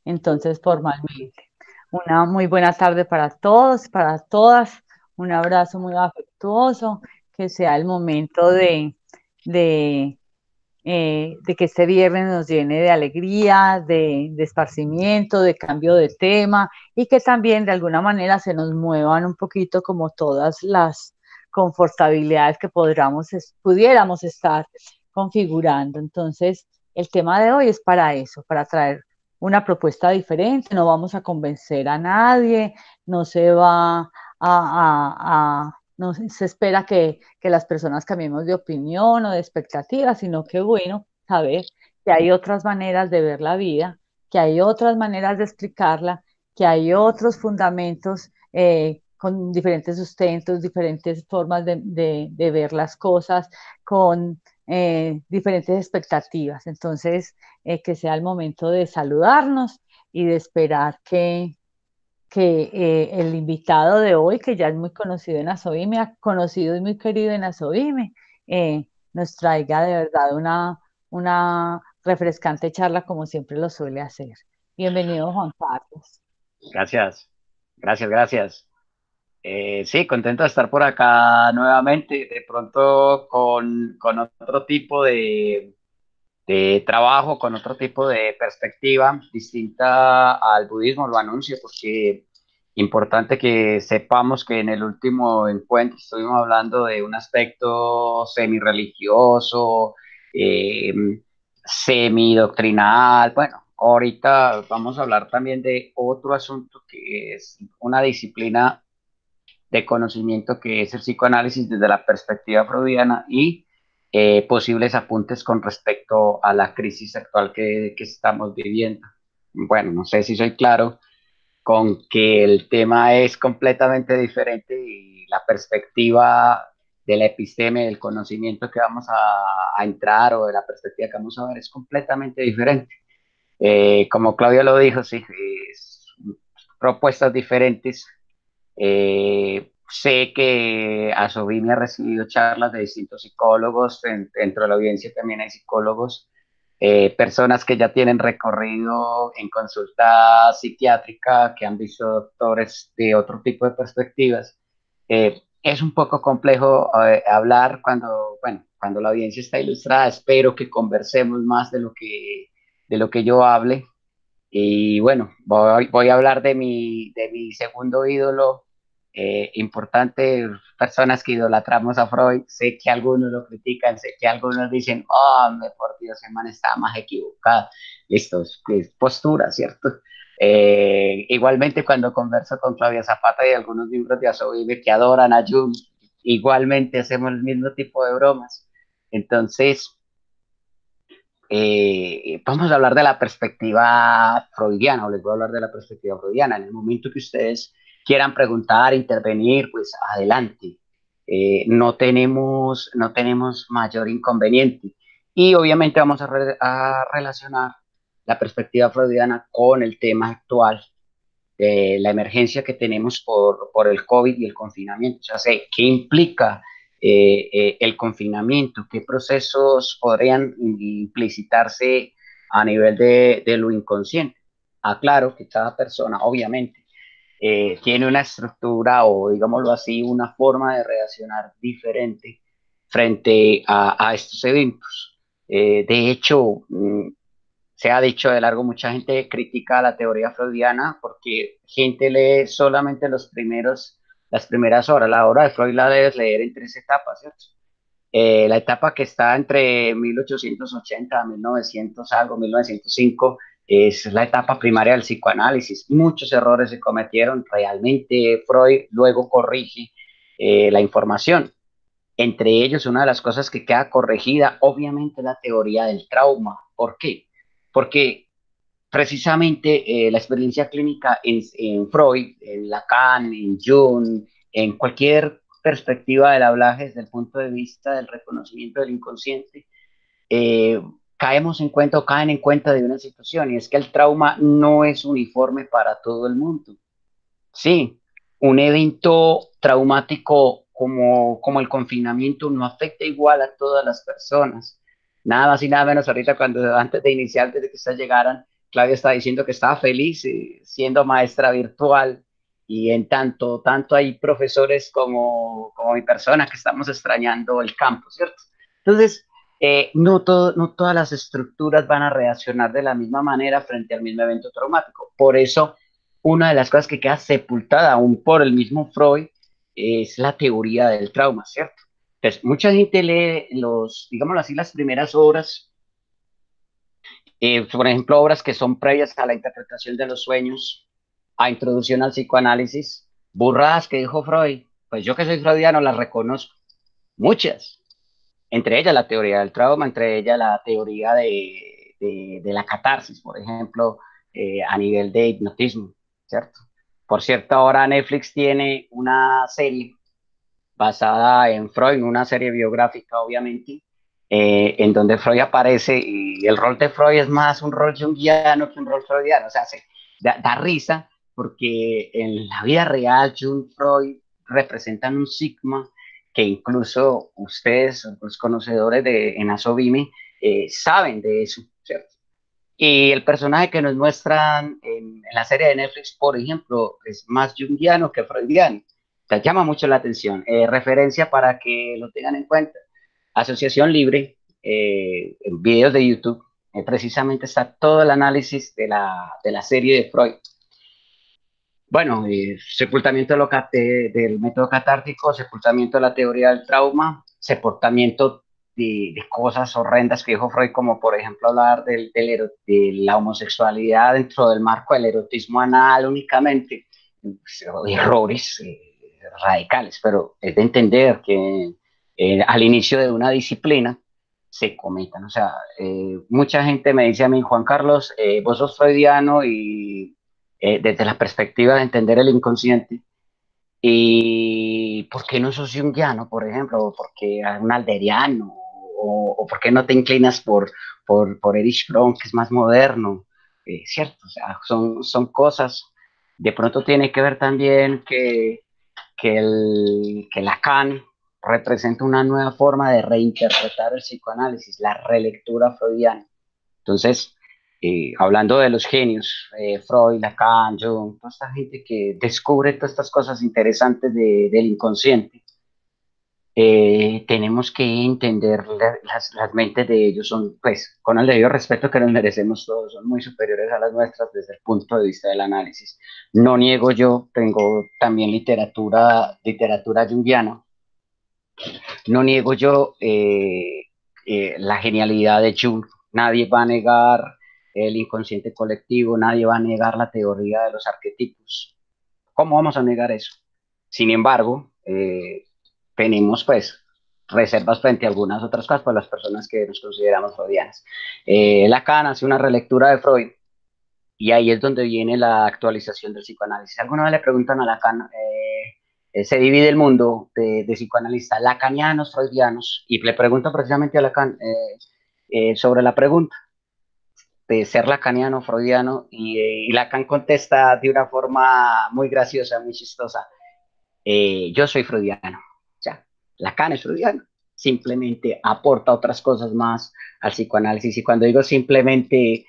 entonces formalmente. Una muy buena tarde para todos, para todas, un abrazo muy afectuoso, que sea el momento de de que este viernes nos llene de alegría, de esparcimiento, de cambio de tema y que también de alguna manera se nos muevan un poquito como todas las confortabilidades que pudiéramos estar configurando. Entonces, el tema de hoy es para eso, para traer una propuesta diferente, no vamos a convencer a nadie, no se va no se espera que las personas cambiemos de opinión o de expectativa, sino que bueno, saber que hay otras maneras de ver la vida, que hay otras maneras de explicarla, que hay otros fundamentos con diferentes sustentos, diferentes formas de ver las cosas, con diferentes expectativas. Entonces, que sea el momento de saludarnos y de esperar que el invitado de hoy, que ya es muy conocido en Asobime, ha conocido y muy querido en Asobime, nos traiga de verdad una refrescante charla como siempre lo suele hacer. Bienvenido, Juan Carlos. Gracias, gracias. Sí, contento de estar por acá nuevamente, de pronto con otro tipo de trabajo, con otro tipo de perspectiva distinta al budismo, lo anuncio porque importante que sepamos que en el último encuentro estuvimos hablando de un aspecto semi-religioso, eh, semi-doctrinal. Bueno, ahorita vamos a hablar también de otro asunto que es una disciplina de conocimiento que es el psicoanálisis desde la perspectiva freudiana y posibles apuntes con respecto a la crisis actual que estamos viviendo. Bueno, no sé si soy claro con que el tema es completamente diferente y la perspectiva de la episteme, del conocimiento que vamos a entrar o de la perspectiva que vamos a ver es completamente diferente. Como Claudia lo dijo, sí, es propuestas diferentes. Sé que Asobi me ha recibido charlas de distintos psicólogos, dentro de la audiencia también hay psicólogos, personas que ya tienen recorrido en consulta psiquiátrica, que han visto doctores de otro tipo de perspectivas. Es un poco complejo hablar cuando, bueno, cuando la audiencia está ilustrada. Espero que conversemos más de lo que yo hable. Y bueno, voy a hablar de mi segundo ídolo, importante, personas que idolatramos a Freud. Sé que algunos lo critican, sé que algunos dicen, oh, por Dios, ese man está más equivocado. Esto es postura, ¿cierto? Igualmente cuando converso con Claudia Zapata y algunos miembros de Asobibe que adoran a Jung, igualmente hacemos el mismo tipo de bromas. Entonces, vamos a hablar de la perspectiva freudiana, o les voy a hablar de la perspectiva freudiana. En el momento que ustedes quieran preguntar, intervenir, pues adelante. No tenemos mayor inconveniente. Y obviamente vamos a relacionar la perspectiva freudiana con el tema actual de la emergencia que tenemos por el COVID y el confinamiento. O sea, sé qué implica el confinamiento, qué procesos podrían implicitarse a nivel de lo inconsciente. Aclaro que cada persona, obviamente, tiene una estructura o, digámoslo así, una forma de reaccionar diferente frente a estos eventos. De hecho, se ha dicho de largo, mucha gente critica la teoría freudiana porque gente lee solamente las primeras horas. La obra de Freud la debes leer en tres etapas, ¿cierto? La etapa que está entre 1880 a 1900 algo, 1905, es la etapa primaria del psicoanálisis. Muchos errores se cometieron realmente. Freud luego corrige la información. Entre ellos, una de las cosas que queda corregida, obviamente, la teoría del trauma. ¿Por qué? Porque precisamente la experiencia clínica en Freud, en Lacan, en Jung, en cualquier perspectiva del hablaje desde el punto de vista del reconocimiento del inconsciente, eh, caemos en cuenta o caen en cuenta de una situación, y es que el trauma no es uniforme para todo el mundo. Sí, un evento traumático como el confinamiento no afecta igual a todas las personas. Nada más y nada menos ahorita cuando antes de iniciar, desde que ustedes llegaran, Claudia está diciendo que estaba feliz siendo maestra virtual y en tanto hay profesores como mi persona que estamos extrañando el campo, ¿cierto? Entonces, no todas las estructuras van a reaccionar de la misma manera frente al mismo evento traumático. Por eso, una de las cosas que queda sepultada aún por el mismo Freud es la teoría del trauma, ¿cierto? Entonces, mucha gente lee digámoslo así, las primeras obras, por ejemplo, obras que son previas a la interpretación de los sueños, a introducción al psicoanálisis, burradas que dijo Freud, pues yo que soy freudiano las reconozco, muchas, entre ellas la teoría del trauma, entre ellas la teoría de la catarsis, por ejemplo, a nivel de hipnotismo, ¿cierto? Por cierto, ahora Netflix tiene una serie basada en Freud, una serie biográfica, obviamente, en donde Freud aparece y el rol de Freud es más un rol junguiano que un rol freudiano. O sea, da risa porque en la vida real Jung Freud representan un sigma que incluso ustedes, los conocedores de en Asobime, saben de eso, ¿cierto? Y el personaje que nos muestran en la serie de Netflix, por ejemplo, es más junguiano que freudiano. Te llama mucho la atención. Referencia para que lo tengan en cuenta. Asociación Libre, en videos de YouTube, precisamente está todo el análisis de la serie de Freud. Bueno, sepultamiento del método catártico, sepultamiento de la teoría del trauma, sepultamiento de cosas horrendas que dijo Freud, como por ejemplo hablar de la homosexualidad dentro del marco del erotismo anal únicamente, errores radicales, pero es de entender que al inicio de una disciplina se cometan. O sea, mucha gente me dice a mí, Juan Carlos, vos sos freudiano y desde la perspectiva de entender el inconsciente. ¿Y por qué no sos junguiano, por ejemplo? ¿O por qué un alderiano? ¿O por qué no te inclinas por Erich Fromm, que es más moderno? ¿Cierto? O sea, son cosas. De pronto tiene que ver también que Lacan representa una nueva forma de reinterpretar el psicoanálisis, la relectura freudiana. Entonces, hablando de los genios, Freud, Lacan, Jung, toda esta gente que descubre todas estas cosas interesantes del inconsciente, tenemos que entender las mentes de ellos, son, pues, con el debido respeto que nos merecemos todos, son muy superiores a las nuestras desde el punto de vista del análisis. No niego yo, tengo también literatura junguiana, no niego yo la genialidad de Jung. Nadie va a negar el inconsciente colectivo, nadie va a negar la teoría de los arquetipos. ¿Cómo vamos a negar eso? Sin embargo, tenemos pues reservas frente a algunas otras cosas para las personas que nos consideramos freudianas. Lacan hace una relectura de Freud y ahí es donde viene la actualización del psicoanálisis. Alguna vez le preguntan a Lacan, se divide el mundo de psicoanalistas lacanianos, freudianos, y le pregunto precisamente a Lacan sobre la pregunta de ser lacaniano, freudiano, y Lacan contesta de una forma muy graciosa, muy chistosa, yo soy freudiano, ya, Lacan es freudiano, simplemente aporta otras cosas más al psicoanálisis, y cuando digo simplemente,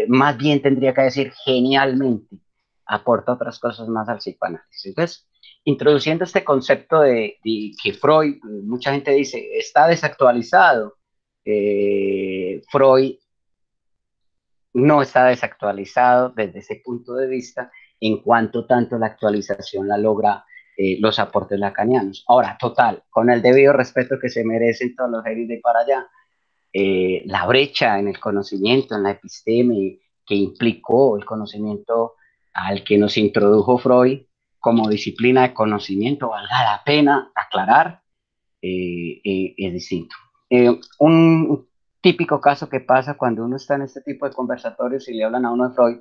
más bien tendría que decir genialmente, aporta otras cosas más al psicoanálisis. Entonces, introduciendo este concepto de que Freud, mucha gente dice, está desactualizado. Freud no está desactualizado desde ese punto de vista en cuanto tanto la actualización la logra los aportes lacanianos. Ahora, total, con el debido respeto que se merecen todos los seres de para allá, la brecha en el conocimiento, en la episteme que implicó el conocimiento al que nos introdujo Freud como disciplina de conocimiento, valga la pena aclarar, es distinto. Un típico caso que pasa cuando uno está en este tipo de conversatorios y le hablan a uno de Freud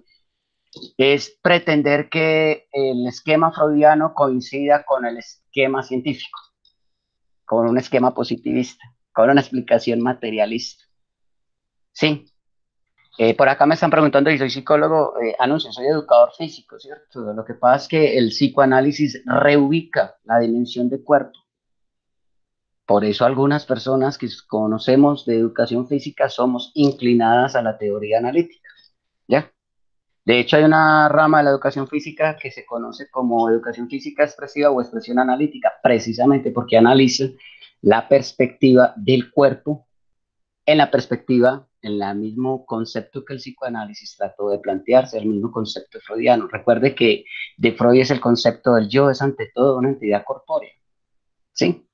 es pretender que el esquema freudiano coincida con el esquema científico, con un esquema positivista, con una explicación materialista. Sí, por acá me están preguntando si soy psicólogo, anuncio, soy educador físico, ¿cierto? Lo que pasa es que el psicoanálisis reubica la dimensión de cuerpo. Por eso algunas personas que conocemos de educación física somos inclinadas a la teoría analítica. ¿ya? De hecho, hay una rama de la educación física que se conoce como educación física expresiva o expresión analítica, precisamente porque analiza la perspectiva del cuerpo en la perspectiva, en el mismo concepto que el psicoanálisis trató de plantearse, el mismo concepto freudiano. Recuerde que de Freud es el concepto del yo, es ante todo una entidad corpórea, ¿sí?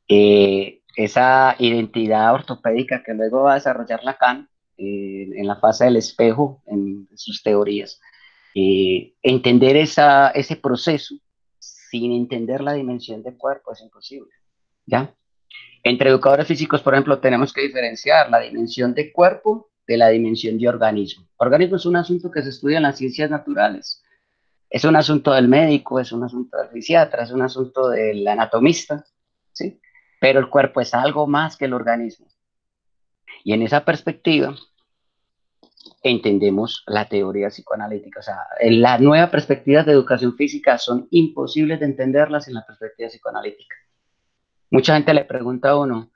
Esa identidad ortopédica que luego va a desarrollar Lacan en la fase del espejo, en sus teorías, entender ese proceso sin entender la dimensión del cuerpo es imposible, ¿ya? Entre educadores físicos, por ejemplo, tenemos que diferenciar la dimensión de cuerpo de la dimensión de organismo. Organismo es un asunto que se estudia en las ciencias naturales. Es un asunto del médico, es un asunto del fisiatra, es un asunto del anatomista, ¿sí? Pero el cuerpo es algo más que el organismo. Y en esa perspectiva entendemos la teoría psicoanalítica. O sea, las nuevas perspectivas de educación física son imposibles de entenderlas en la perspectiva psicoanalítica. Mucha gente le pregunta a uno,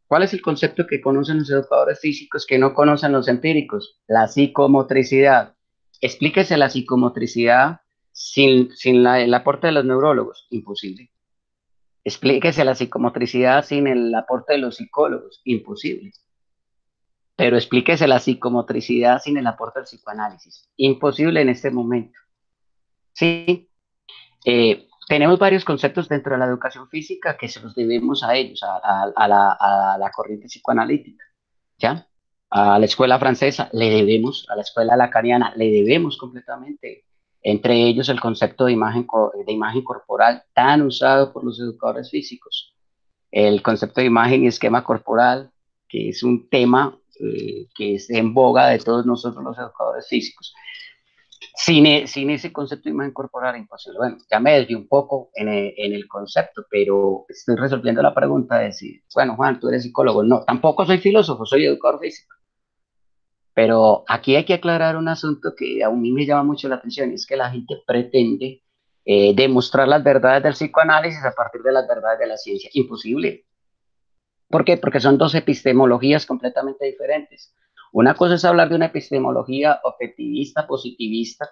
¿cuál es el concepto que conocen los educadores físicos que no conocen los empíricos? La psicomotricidad. Explíquese la psicomotricidad sin el aporte de los neurólogos. Imposible. Explíquese la psicomotricidad sin el aporte de los psicólogos. Imposible. Pero explíquese la psicomotricidad sin el aporte del psicoanálisis. Imposible en este momento. Sí, tenemos varios conceptos dentro de la educación física que se los debemos a ellos, a la corriente psicoanalítica, ¿ya? A la escuela francesa le debemos, a la escuela lacaniana le debemos completamente, entre ellos el concepto de imagen corporal tan usado por los educadores físicos, el concepto de imagen y esquema corporal, que es un tema que es en boga de todos nosotros los educadores físicos. Sin ese concepto de imagen corporal, imposible. Bueno, ya me desvié un poco en el concepto, pero estoy resolviendo la pregunta de decir, bueno, Juan, tú eres psicólogo. No, tampoco soy filósofo, soy educador físico. Pero aquí hay que aclarar un asunto que a mí me llama mucho la atención, y es que la gente pretende demostrar las verdades del psicoanálisis a partir de las verdades de la ciencia. Imposible. ¿Por qué? Porque son dos epistemologías completamente diferentes. Una cosa es hablar de una epistemología objetivista, positivista,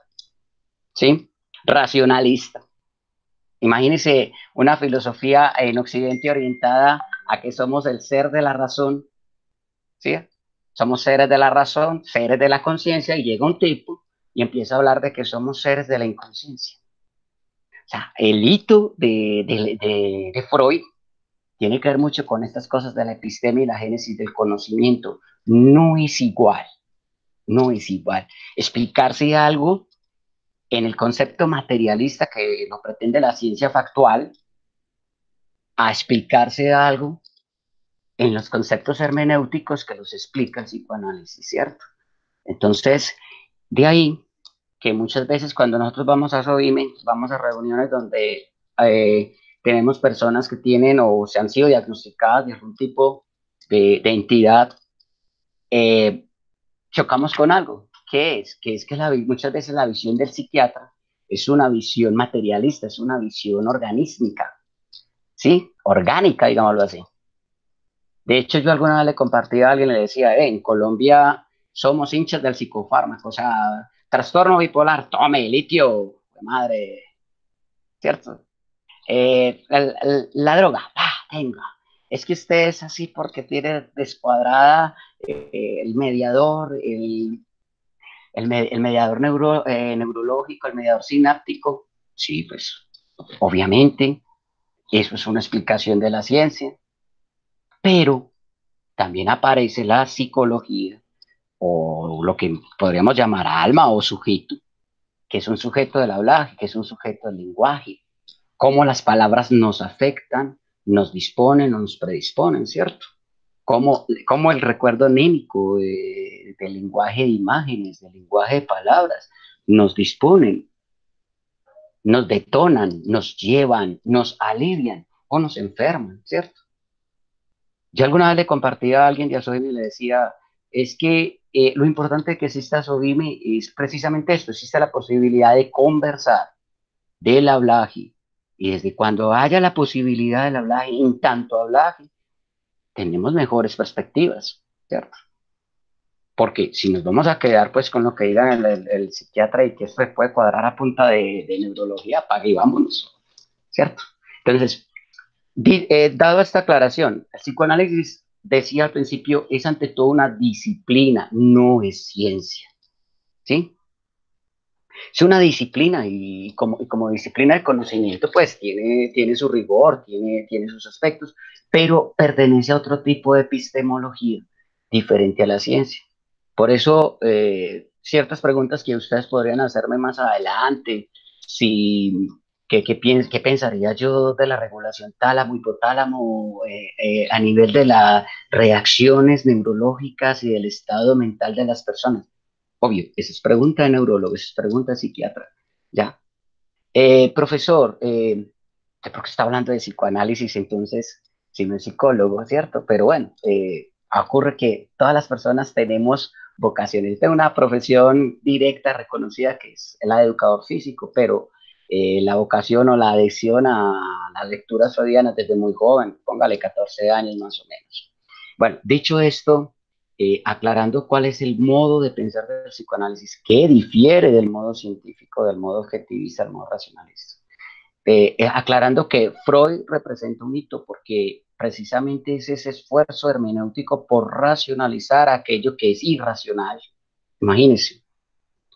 ¿sí? Racionalista. Imagínense una filosofía en Occidente orientada a que somos el ser de la razón, ¿sí? Somos seres de la razón, seres de la conciencia, y llega un tipo y empieza a hablar de que somos seres de la inconsciencia. O sea, el hito de Freud tiene que ver mucho con estas cosas de la episteme y la génesis del conocimiento. No es igual, no es igual. Explicarse algo en el concepto materialista que lo pretende la ciencia factual a explicarse algo en los conceptos hermenéuticos que los explica el psicoanálisis, ¿cierto? Entonces, de ahí que muchas veces cuando nosotros vamos a SOIME, vamos a reuniones donde tenemos personas que tienen o se han sido diagnosticadas de algún tipo de entidad, eh, chocamos con algo. ¿Qué es? Que es que muchas veces la visión del psiquiatra es una visión materialista, es una visión organísmica, ¿sí? Orgánica, digámoslo así. De hecho, yo alguna vez le compartí a alguien, le decía, en Colombia somos hinchas del psicofármaco, o sea, trastorno bipolar, tome litio, madre, ¿cierto? La droga, tenga. Es que usted es así porque tiene descuadrada el mediador, el mediador neurológico, el mediador sináptico. Sí, pues obviamente eso es una explicación de la ciencia, pero también aparece la psicología o lo que podríamos llamar alma o sujeto, que es un sujeto del hablaje, que es un sujeto del lenguaje, cómo las palabras nos afectan, nos disponen, nos predisponen, ¿cierto? Cómo el recuerdo anímico del lenguaje de imágenes, del lenguaje de palabras, nos disponen, nos detonan, nos llevan, nos alivian o nos enferman, ¿cierto? Yo alguna vez le compartí a alguien de Asobime y le decía, es que lo importante de que exista Asobime es precisamente esto, existe la posibilidad de conversar, del hablaje, y desde cuando haya la posibilidad del hablaje, en tanto hablaje, tenemos mejores perspectivas, ¿cierto? porque si nos vamos a quedar pues con lo que diga el psiquiatra y que esto se puede cuadrar a punta de neurología, pague y vámonos, ¿cierto? Entonces, dado esta aclaración, el psicoanálisis, decía al principio, es ante todo una disciplina, no es ciencia, ¿sí? Es una disciplina y como disciplina de conocimiento, pues tiene su rigor, tiene sus aspectos, pero pertenece a otro tipo de epistemología diferente a la ciencia. Por eso, ciertas preguntas que ustedes podrían hacerme más adelante, si, qué pensaría yo de la regulación tálamo, hipotálamo, a nivel de las reacciones neurológicas y del estado mental de las personas. Obvio, esa es pregunta de neurólogo, esa es pregunta de psiquiatra. Ya. Profesor, porque está hablando de psicoanálisis, entonces, si no es psicólogo, ¿cierto? Pero bueno, ocurre que todas las personas tenemos vocaciones. Tengo una profesión directa, reconocida, que es la de educador físico, pero la vocación o la adhesión a las lecturas freudianas desde muy joven, póngale 14 años más o menos. Bueno, dicho esto, aclarando cuál es el modo de pensar del psicoanálisis, que difiere del modo científico, del modo objetivista, del modo racionalista. Aclarando que Freud representa un hito porque precisamente es ese esfuerzo hermenéutico por racionalizar aquello que es irracional. Imagínense,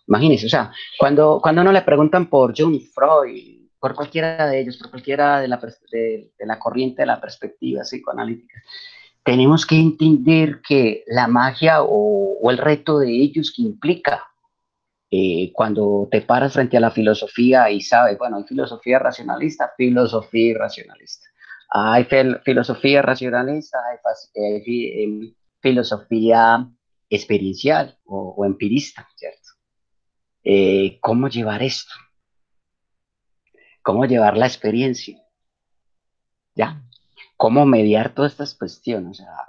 imagínense, o sea, cuando no le preguntan por John Freud, por cualquiera de ellos, por cualquiera de la corriente de la perspectiva psicoanalítica, tenemos que entender que la magia o el reto de ellos que implica cuando te paras frente a la filosofía y sabes, bueno, hay filosofía racionalista, filosofía irracionalista. Hay filosofía racionalista, hay filosofía experiencial o empirista, ¿cierto? ¿Cómo llevar esto? ¿Cómo llevar la experiencia? ¿Ya? ¿Cómo mediar todas estas cuestiones? O sea,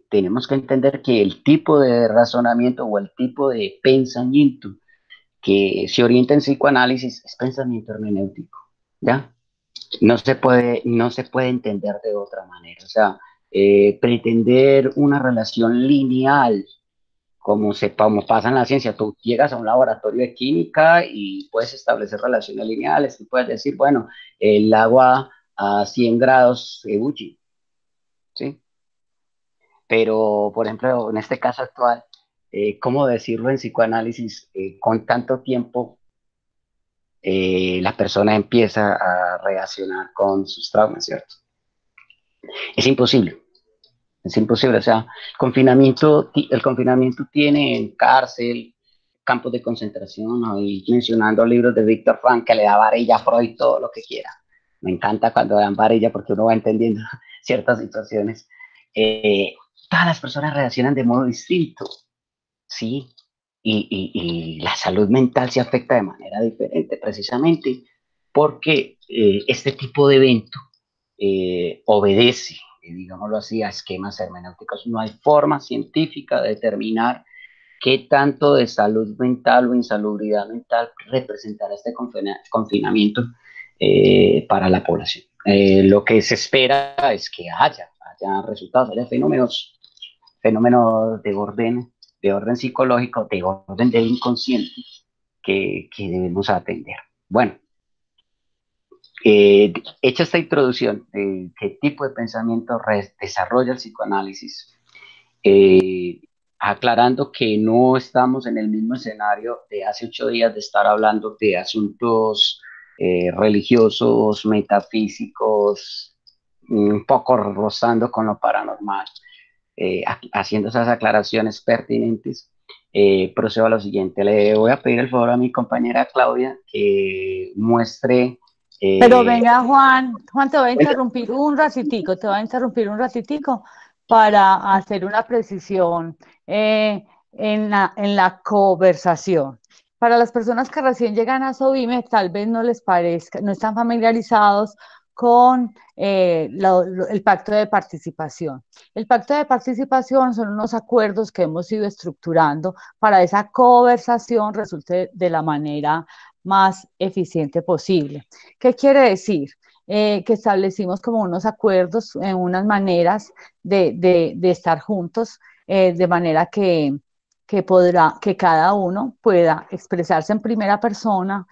tenemos que entender que el tipo de razonamiento o el tipo de pensamiento que se orienta en psicoanálisis es pensamiento hermenéutico, ¿ya? No se puede entender de otra manera. O sea, pretender una relación lineal, como pasa en la ciencia, tú llegas a un laboratorio de química y puedes establecer relaciones lineales, tú puedes decir, bueno, el agua a 100 grados se ebullición, ¿sí? Pero, por ejemplo, en este caso actual, ¿cómo decirlo en psicoanálisis con tanto tiempo la persona empieza a reaccionar con sus traumas, ¿cierto? Es imposible, es imposible. O sea, el confinamiento tiene en cárcel, campos de concentración, ¿no? Y mencionando libros de Víctor Frank que le da varilla a Freud, todo lo que quiera. Me encanta cuando dan varilla porque uno va entendiendo ciertas situaciones. Eh, Todas las personas reaccionan de modo distinto, ¿sí? Y la salud mental se afecta de manera diferente, precisamente porque este tipo de evento obedece, digámoslo así, a esquemas hermenéuticos. No hay forma científica de determinar qué tanto de salud mental o insalubridad mental representará este confinamiento para la población. Lo que se espera es que haya resultados, haya fenómenos de orden psicológico, de orden del inconsciente que debemos atender. Bueno, hecha esta introducción de qué tipo de pensamiento desarrolla el psicoanálisis, eh, aclarando que no estamos en el mismo escenario de hace 8 días de estar hablando de asuntos religiosos, metafísicos, un poco rozando con lo paranormal, haciendo esas aclaraciones pertinentes. Procedo a lo siguiente. Le voy a pedir el favor a mi compañera Claudia que muestre. Pero eh, venga, Juan, te voy a interrumpir un ratitico, para hacer una precisión en la conversación. Para las personas que recién llegan a Sobime, tal vez no les parezca, no están familiarizados con el pacto de participación. El pacto de participación son unos acuerdos que hemos ido estructurando para esa conversación resulte de la manera más eficiente posible. ¿Qué quiere decir? Que establecimos como unos acuerdos, unas maneras de estar juntos, de manera que que cada uno pueda expresarse en primera persona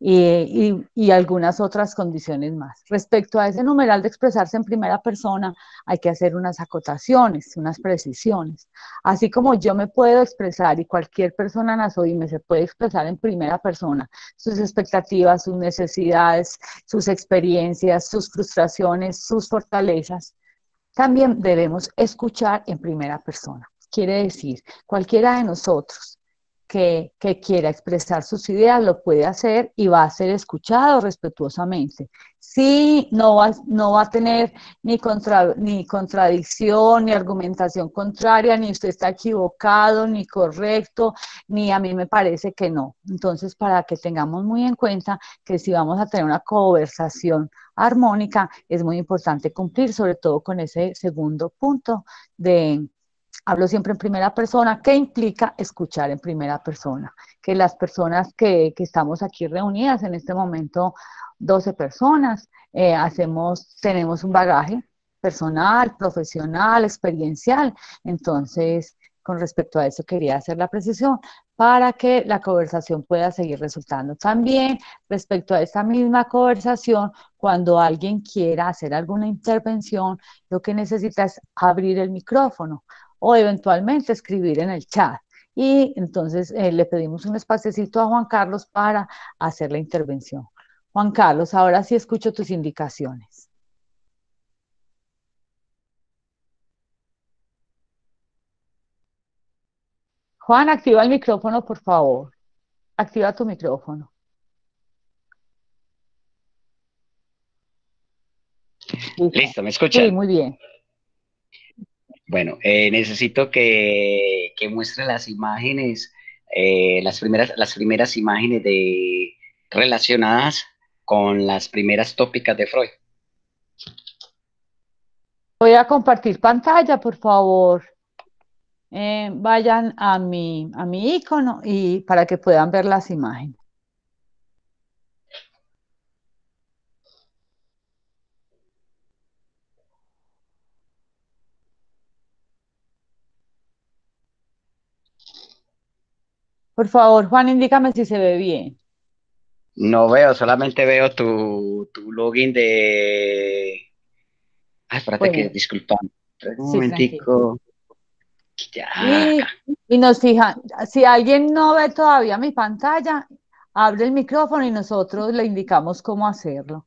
y algunas otras condiciones más. Respecto a ese numeral de expresarse en primera persona, hay que hacer unas acotaciones, unas precisiones. Así como yo me puedo expresar y cualquier persona nasoíme se puede expresar en primera persona, sus expectativas, sus necesidades, sus experiencias, sus frustraciones, sus fortalezas, también debemos escuchar en primera persona. Quiere decir, cualquiera de nosotros que quiera expresar sus ideas lo puede hacer y va a ser escuchado respetuosamente. Sí, no va a tener ni contradicción, ni argumentación contraria, ni usted está equivocado, ni correcto, ni a mí me parece que no. Entonces, para que tengamos muy en cuenta que si vamos a tener una conversación armónica, es muy importante cumplir, sobre todo con ese segundo punto de hablo siempre en primera persona, que implica escuchar en primera persona, que las personas que estamos aquí reunidas en este momento, 12 personas, tenemos un bagaje personal, profesional, experiencial, entonces con respecto a eso quería hacer la precisión para que la conversación pueda seguir resultando. También respecto a esta misma conversación, cuando alguien quiera hacer alguna intervención, lo que necesita es abrir el micrófono o eventualmente escribir en el chat. Y entonces le pedimos un espacecito a Juan Carlos para hacer la intervención. Juan Carlos, ahora sí escucho tus indicaciones. Juan, activa el micrófono, por favor. Activa tu micrófono. Listo. Listo, ¿me Sí, escuchan? muy bien. Bueno, necesito que muestre las imágenes, las primeras imágenes relacionadas con las primeras tópicas de Freud. Voy a compartir pantalla, por favor. Vayan a mi icono y para que puedan ver las imágenes. Por favor, Juan, indícame si se ve bien. No veo, solamente veo tu login de... Ay, espérate que, Bueno, disculpa, un sí, tranquilo. momentico. Ya, acá. Y nos fijan, si alguien no ve todavía mi pantalla, abre el micrófono y nosotros le indicamos cómo hacerlo.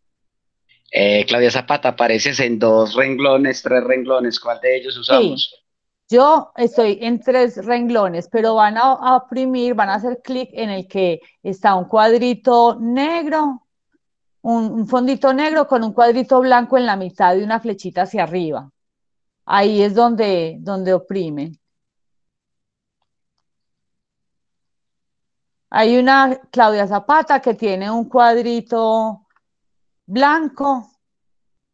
Claudia Zapata, apareces en dos renglones, tres renglones, ¿cuál de ellos Sí, usamos? yo estoy en tres renglones, pero a oprimir, van a hacer clic en el que está un cuadrito negro, un fondito negro con un cuadrito blanco en la mitad y una flechita hacia arriba. Ahí es donde oprimen. Hay una Claudia Zapata que tiene un cuadrito blanco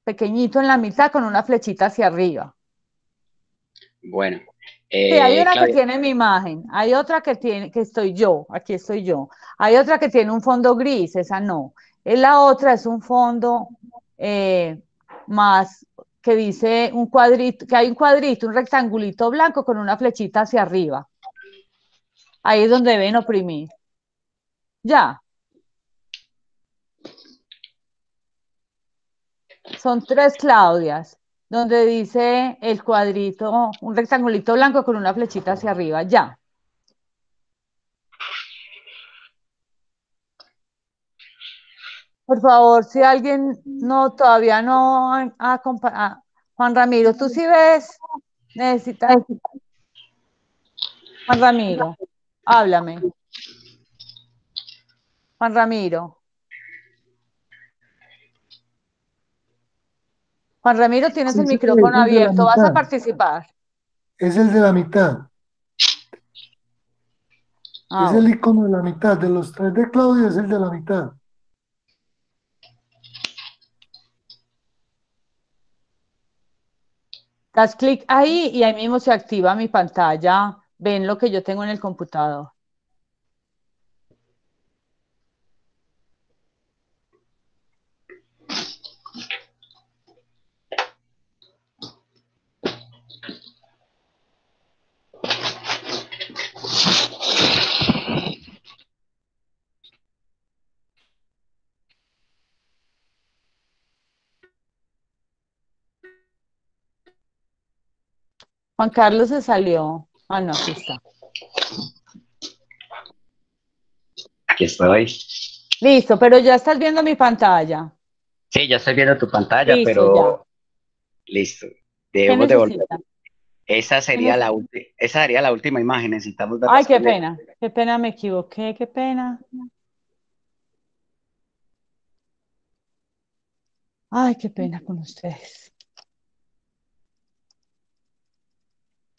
pequeñito en la mitad con una flechita hacia arriba. Bueno, Sí, hay una que Claudia, tiene mi imagen, hay otra que estoy yo, aquí estoy yo. Hay otra que tiene un fondo gris, esa no. La otra es un fondo eh, más que dice un cuadrito, que hay un cuadrito, un rectangulito blanco con una flechita hacia arriba. Ahí es donde ven oprimir. Ya, son tres Claudias, donde dice el cuadrito, un rectangulito blanco con una flechita hacia arriba. Ya. Por favor, si alguien no, todavía no Juan Ramiro, ¿tú sí ves? Necesitas, Juan Ramiro, háblame. Juan Ramiro. Juan Ramiro, tienes Sí, el sí, micrófono es el de la abierto, ¿vas a mitad. participar? Es el de la mitad. Es Ah, el bueno. icono de la mitad. De los tres de Claudia es el de la mitad. Das clic ahí y ahí mismo se activa mi pantalla. Ven lo que yo tengo en el computador. Juan Carlos se salió. Ah, no, aquí está. Aquí estoy. Listo, pero ya estás viendo mi pantalla. Sí, ya estoy viendo tu pantalla, Listo, ya. pero listo. ¿Qué Debemos de volver. necesitas? Esa ¿Qué sería neces- esa sería la última imagen. Necesitamos ver Ay, las primeras. qué pena, me equivoqué, qué pena. Ay, qué pena con ustedes.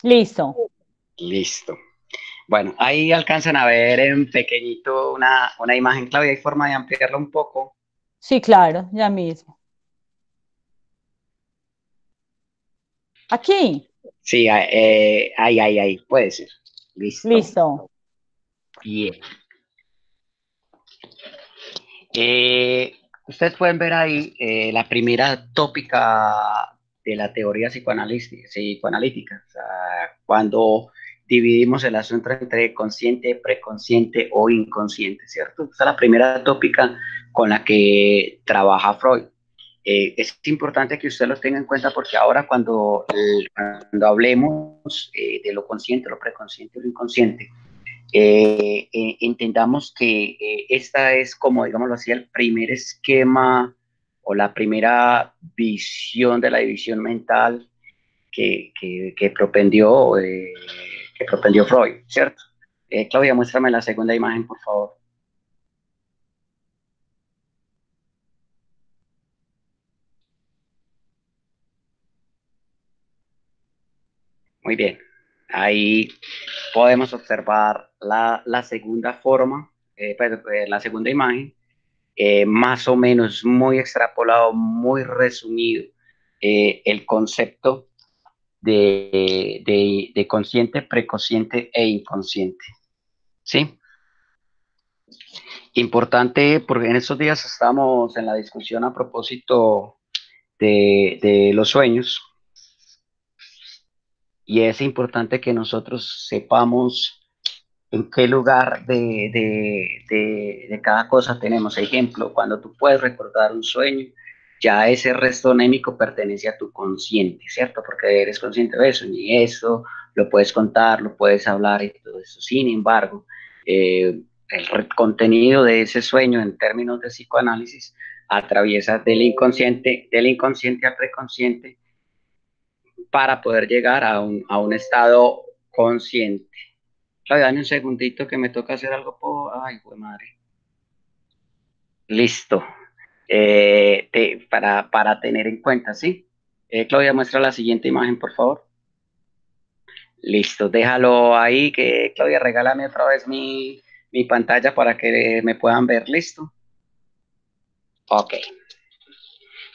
Listo. Listo. Bueno, ahí alcanzan a ver en pequeñito una imagen, Claudia. Hay forma de ampliarla un poco. Sí, claro, ya mismo. Aquí. Sí, ahí, puede ser. Listo. Listo. Bien. Ustedes pueden ver ahí la primera tópica de la teoría psicoanalítica. O sea, cuando dividimos el asunto entre consciente, preconsciente o inconsciente, ¿cierto? Esa es la primera tópica con la que trabaja Freud. Es importante que usted lo tenga en cuenta porque ahora cuando hablemos de lo consciente, lo preconsciente o lo inconsciente, entendamos que esta es como, digámoslo así, el primer esquema o la primera visión de la división mental que propendió Freud, ¿cierto? Claudia, muéstrame la segunda imagen, por favor. Muy bien. Ahí podemos observar la segunda forma, la segunda imagen, más o menos muy extrapolado, muy resumido, el concepto de consciente, preconsciente e inconsciente. ¿Sí? Importante, porque en estos días estamos en la discusión a propósito de los sueños, y es importante que nosotros sepamos en qué lugar de cada cosa tenemos. Ejemplo, cuando tú puedes recordar un sueño, ya ese resto anémico pertenece a tu consciente, ¿cierto? Porque eres consciente de eso, y eso lo puedes contar, lo puedes hablar y todo eso. Sin embargo, el contenido de ese sueño en términos de psicoanálisis atraviesa del inconsciente al preconsciente para poder llegar a un estado consciente. Claudia, dame un segundito que me toca hacer algo por... Ay, güey, madre. Listo. Para tener en cuenta, ¿sí? Claudia, muestra la siguiente imagen, por favor. Listo, déjalo ahí, que Claudia, regálame otra vez mi pantalla para que me puedan ver. ¿Listo? Ok,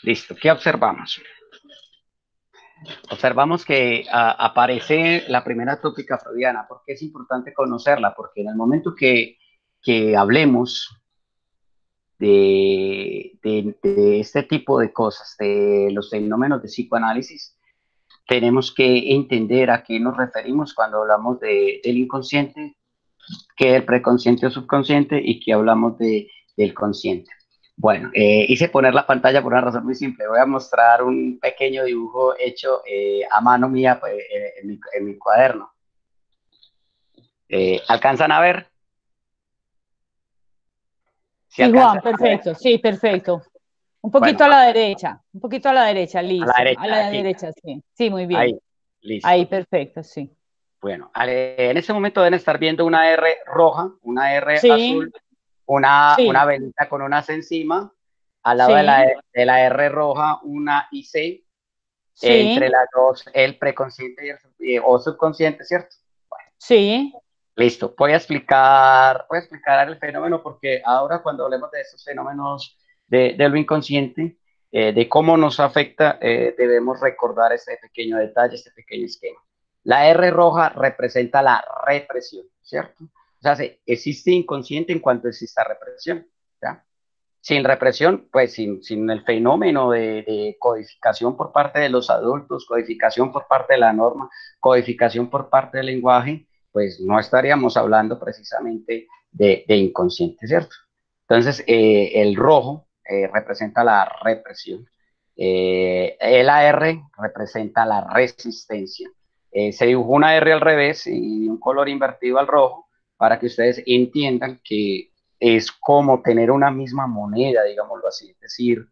listo. ¿Qué observamos? Observamos que aparece la primera tópica freudiana. ¿Por qué es importante conocerla? Porque en el momento que hablemos de este tipo de cosas, de los fenómenos de psicoanálisis, tenemos que entender a qué nos referimos cuando hablamos del inconsciente, que del preconsciente o subconsciente, y que hablamos del consciente. Bueno, hice poner la pantalla por una razón muy simple. Voy a mostrar un pequeño dibujo hecho a mano mía, pues, en mi cuaderno. ¿Alcanzan a ver? ¿Sí Sí, alcanzan Juan, a ver? perfecto, sí, perfecto. Bueno, Un poquito a la derecha, a la listo. A derecha, la aquí, derecha, sí. Sí, muy bien. ahí, listo. Ahí, perfecto, sí. Bueno, en este momento deben estar viendo una R roja, una R Sí, azul, una sí, velita con unas encima, al lado sí, de la R roja, una IC, entre sí, las dos el preconsciente o subconsciente, ¿cierto? sí. Listo, voy a explicar el fenómeno porque ahora cuando hablemos de estos fenómenos de lo inconsciente, de cómo nos afecta, debemos recordar este pequeño detalle, este pequeño esquema. La R roja representa la represión, ¿cierto? O sea, existe inconsciente en cuanto exista represión, ¿ya? Sin represión, pues sin el fenómeno de codificación por parte de los adultos, codificación por parte de la norma, codificación por parte del lenguaje, pues no estaríamos hablando precisamente de inconsciente, ¿cierto? Entonces, el rojo representa la represión, el AR representa la resistencia, Se dibujó una R al revés y un color invertido al rojo para que ustedes entiendan que es como tener una misma moneda, digámoslo así. Es decir,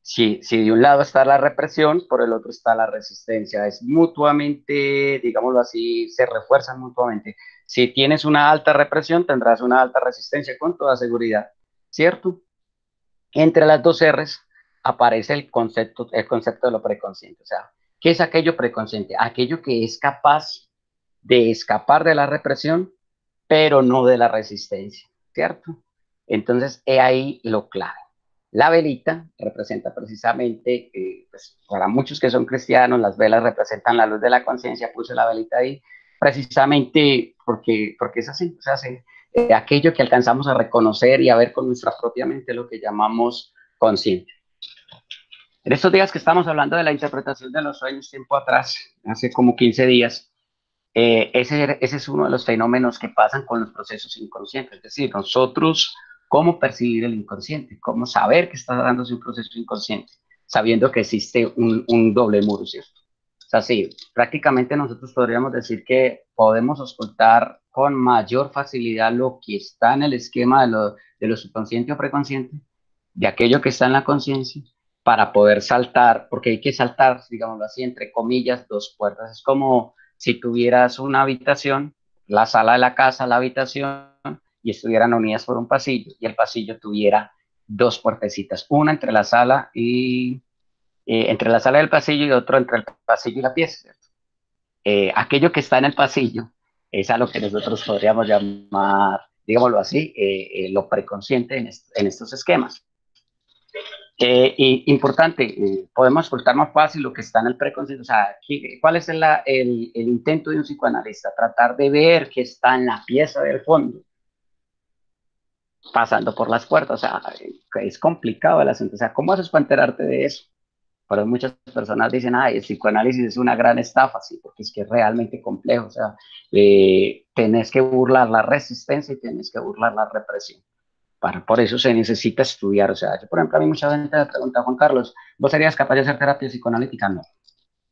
si de un lado está la represión, por el otro está la resistencia. Es mutuamente, digámoslo así, se refuerzan mutuamente. Si tienes una alta represión, tendrás una alta resistencia con toda seguridad, ¿cierto? Entre las dos R's aparece el concepto de lo preconsciente. O sea, ¿qué es aquello preconsciente? Aquello que es capaz de escapar de la represión, pero no de la resistencia, ¿cierto? Entonces, he ahí lo clave. La velita representa precisamente, pues, para muchos que son cristianos, las velas representan la luz de la conciencia, puse la velita ahí, precisamente porque es así, o sea, aquello que alcanzamos a reconocer y a ver con nuestra propia mente, lo que llamamos consciente. En estos días que estamos hablando de la interpretación de los sueños, tiempo atrás, hace como 15 días, ese es uno de los fenómenos que pasan con los procesos inconscientes, es decir, nosotros, cómo percibir el inconsciente, cómo saber que está dándose un proceso inconsciente, sabiendo que existe un doble muro, ¿cierto? O sea, sí, prácticamente nosotros podríamos decir que podemos ocultar con mayor facilidad lo que está en el esquema de lo subconsciente o preconsciente, de aquello que está en la conciencia, para poder saltar, porque hay que saltar, digámoslo así, entre comillas, dos puertas. Es como si tuvieras una habitación, la sala de la casa, la habitación, y estuvieran unidas por un pasillo, y el pasillo tuviera dos puertecitas, una entre la sala y entre la sala y el pasillo y otro entre el pasillo y la pieza, ¿cierto? Aquello que está en el pasillo es a lo que nosotros podríamos llamar, digámoslo así, lo preconsciente en estos esquemas. Importante, podemos ocultar más fácil lo que está en el preconsciente. O sea, ¿cuál es el intento de un psicoanalista? Tratar de ver qué está en la pieza del fondo, pasando por las puertas. O sea, es complicado el asunto. O sea, ¿cómo haces para enterarte de eso? Pero muchas personas dicen, ay, el psicoanálisis es una gran estafa, sí, porque es que es realmente complejo. O sea, tenés que burlar la resistencia y tenés que burlar la represión. Por eso se necesita estudiar. O sea, yo, por ejemplo, a mí mucha gente me pregunta, Juan Carlos, ¿vos serías capaz de hacer terapia psicoanalítica? No,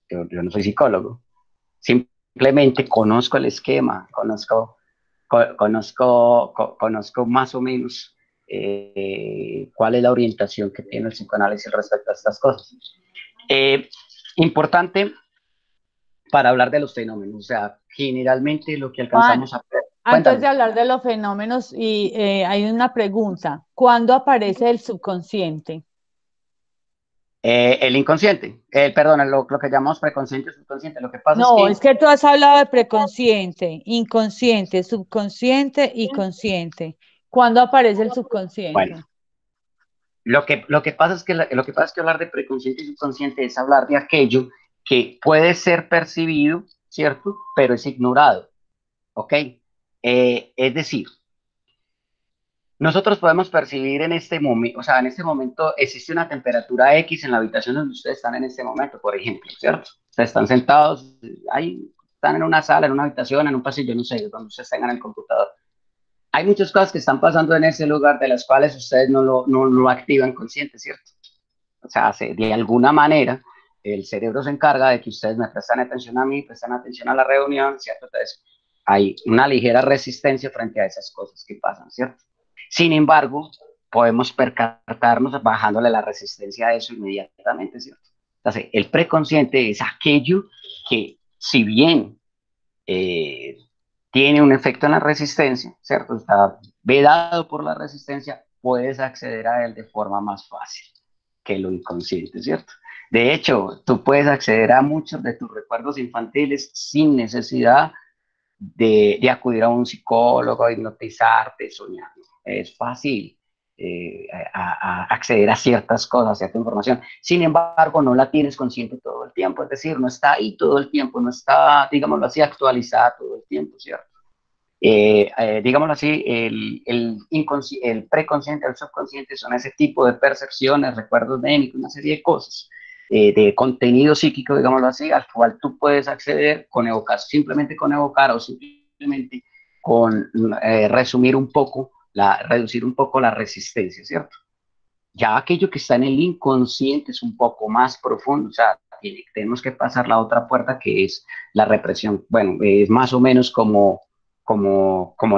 yo no soy psicólogo. Simplemente conozco el esquema, conozco más o menos cuál es la orientación que tiene el psicoanálisis respecto a estas cosas. Importante para hablar de los fenómenos. O sea, generalmente lo que Juan, alcanzamos a ver. antes de Cuéntame. hablar de los fenómenos, y hay una pregunta, ¿cuándo aparece el subconsciente? El inconsciente, perdón, lo que llamamos preconsciente o subconsciente. Lo que pasa es No, que es que tú has hablado de preconsciente, inconsciente, subconsciente y consciente. ¿Cuándo aparece el bueno, subconsciente? lo que pasa es que lo que pasa es que hablar de preconsciente y subconsciente es hablar de aquello que puede ser percibido, ¿cierto? Pero es ignorado, ¿ok? Es decir, nosotros podemos percibir en este momento, o sea, en este momento existe una temperatura X en la habitación donde ustedes están en este momento, por ejemplo, ¿cierto? Ustedes están sentados, ahí están en una sala, en una habitación, en un pasillo, no sé, donde ustedes tengan el computador. Hay muchas cosas que están pasando en ese lugar de las cuales ustedes no lo activan consciente, ¿cierto? O sea, de alguna manera el cerebro se encarga de que ustedes me prestan atención a mí, prestan atención a la reunión, ¿cierto? Entonces, hay una ligera resistencia frente a esas cosas que pasan, ¿cierto? Sin embargo, podemos percatarnos bajándole la resistencia a eso inmediatamente, ¿cierto? Entonces, el preconsciente es aquello que, si bien eh, tiene un efecto en la resistencia, ¿cierto? Está vedado por la resistencia, puedes acceder a él de forma más fácil que lo inconsciente, ¿cierto? De hecho, tú puedes acceder a muchos de tus recuerdos infantiles sin necesidad de acudir a un psicólogo, a hipnotizarte, soñar. Es fácil acceder a ciertas cosas, a cierta información. Sin embargo, no la tienes consciente todo el tiempo, es decir, no está ahí todo el tiempo, no está, digámoslo así, actualizada todo el tiempo, ¿cierto? Digámoslo así, el preconsciente, el subconsciente son ese tipo de percepciones, recuerdos de una serie de cosas, de contenido psíquico, digámoslo así, al cual tú puedes acceder con evocar, simplemente con evocar o simplemente con resumir un poco, reducir un poco la resistencia, ¿cierto? Ya aquello que está en el inconsciente es un poco más profundo, o sea, tenemos que pasar la otra puerta que es la represión. Bueno, es más o menos como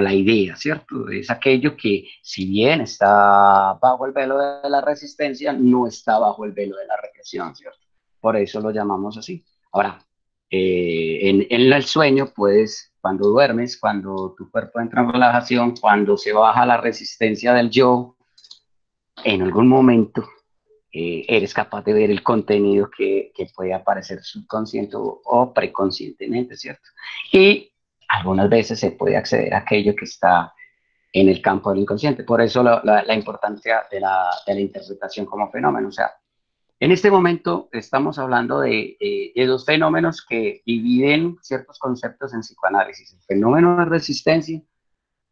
la idea, ¿cierto? Es aquello que, si bien está bajo el velo de la resistencia, no está bajo el velo de la represión, ¿cierto? Por eso lo llamamos así. Ahora, en el sueño, pues, cuando duermes, cuando tu cuerpo entra en relajación, cuando se baja la resistencia del yo, en algún momento eres capaz de ver el contenido que puede aparecer subconsciente o preconscientemente, ¿cierto? Y algunas veces se puede acceder a aquello que está en el campo del inconsciente. Por eso la importancia de la interpretación como fenómeno. O sea, en este momento estamos hablando de dos fenómenos que dividen ciertos conceptos en psicoanálisis: el fenómeno de resistencia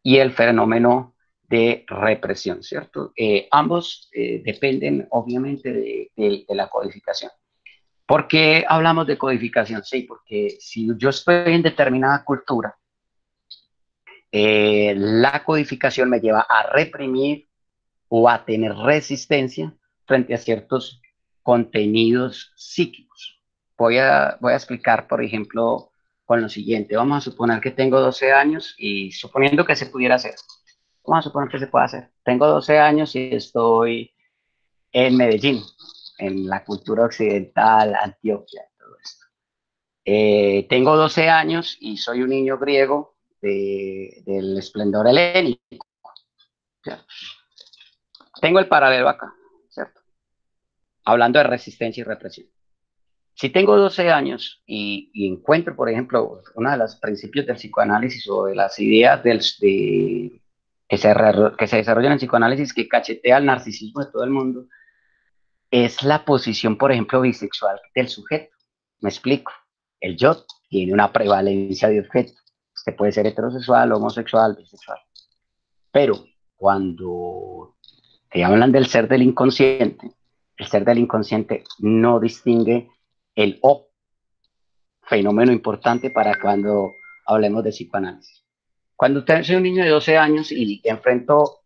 y el fenómeno de represión, ¿cierto? Ambos dependen obviamente de la codificación. ¿Por qué hablamos de codificación? Sí, porque si yo estoy en determinada cultura, la codificación me lleva a reprimir o a tener resistencia frente a ciertos contenidos psíquicos. Voy a explicar, por ejemplo, con lo siguiente. Vamos a suponer que tengo 12 años y suponiendo que se pudiera hacer. Vamos a suponer que se puede hacer. Tengo 12 años y estoy en Medellín, en la cultura occidental, Antioquia, todo esto. Tengo 12 años y soy un niño griego del esplendor helénico. ¿Cierto? Tengo el paralelo acá, ¿cierto? Hablando de resistencia y represión. Si tengo 12 años y encuentro, por ejemplo, uno de los principios del psicoanálisis o de las ideas que se desarrollan en psicoanálisis que cachetea el narcisismo de todo el mundo, es la posición, por ejemplo, bisexual del sujeto. Me explico. El yo tiene una prevalencia de objeto. Usted puede ser heterosexual, homosexual, bisexual. Pero cuando te hablan del ser del inconsciente, el ser del inconsciente no distingue el O, fenómeno importante para cuando hablemos de psicoanálisis. Cuando usted es un niño de 12 años y enfrento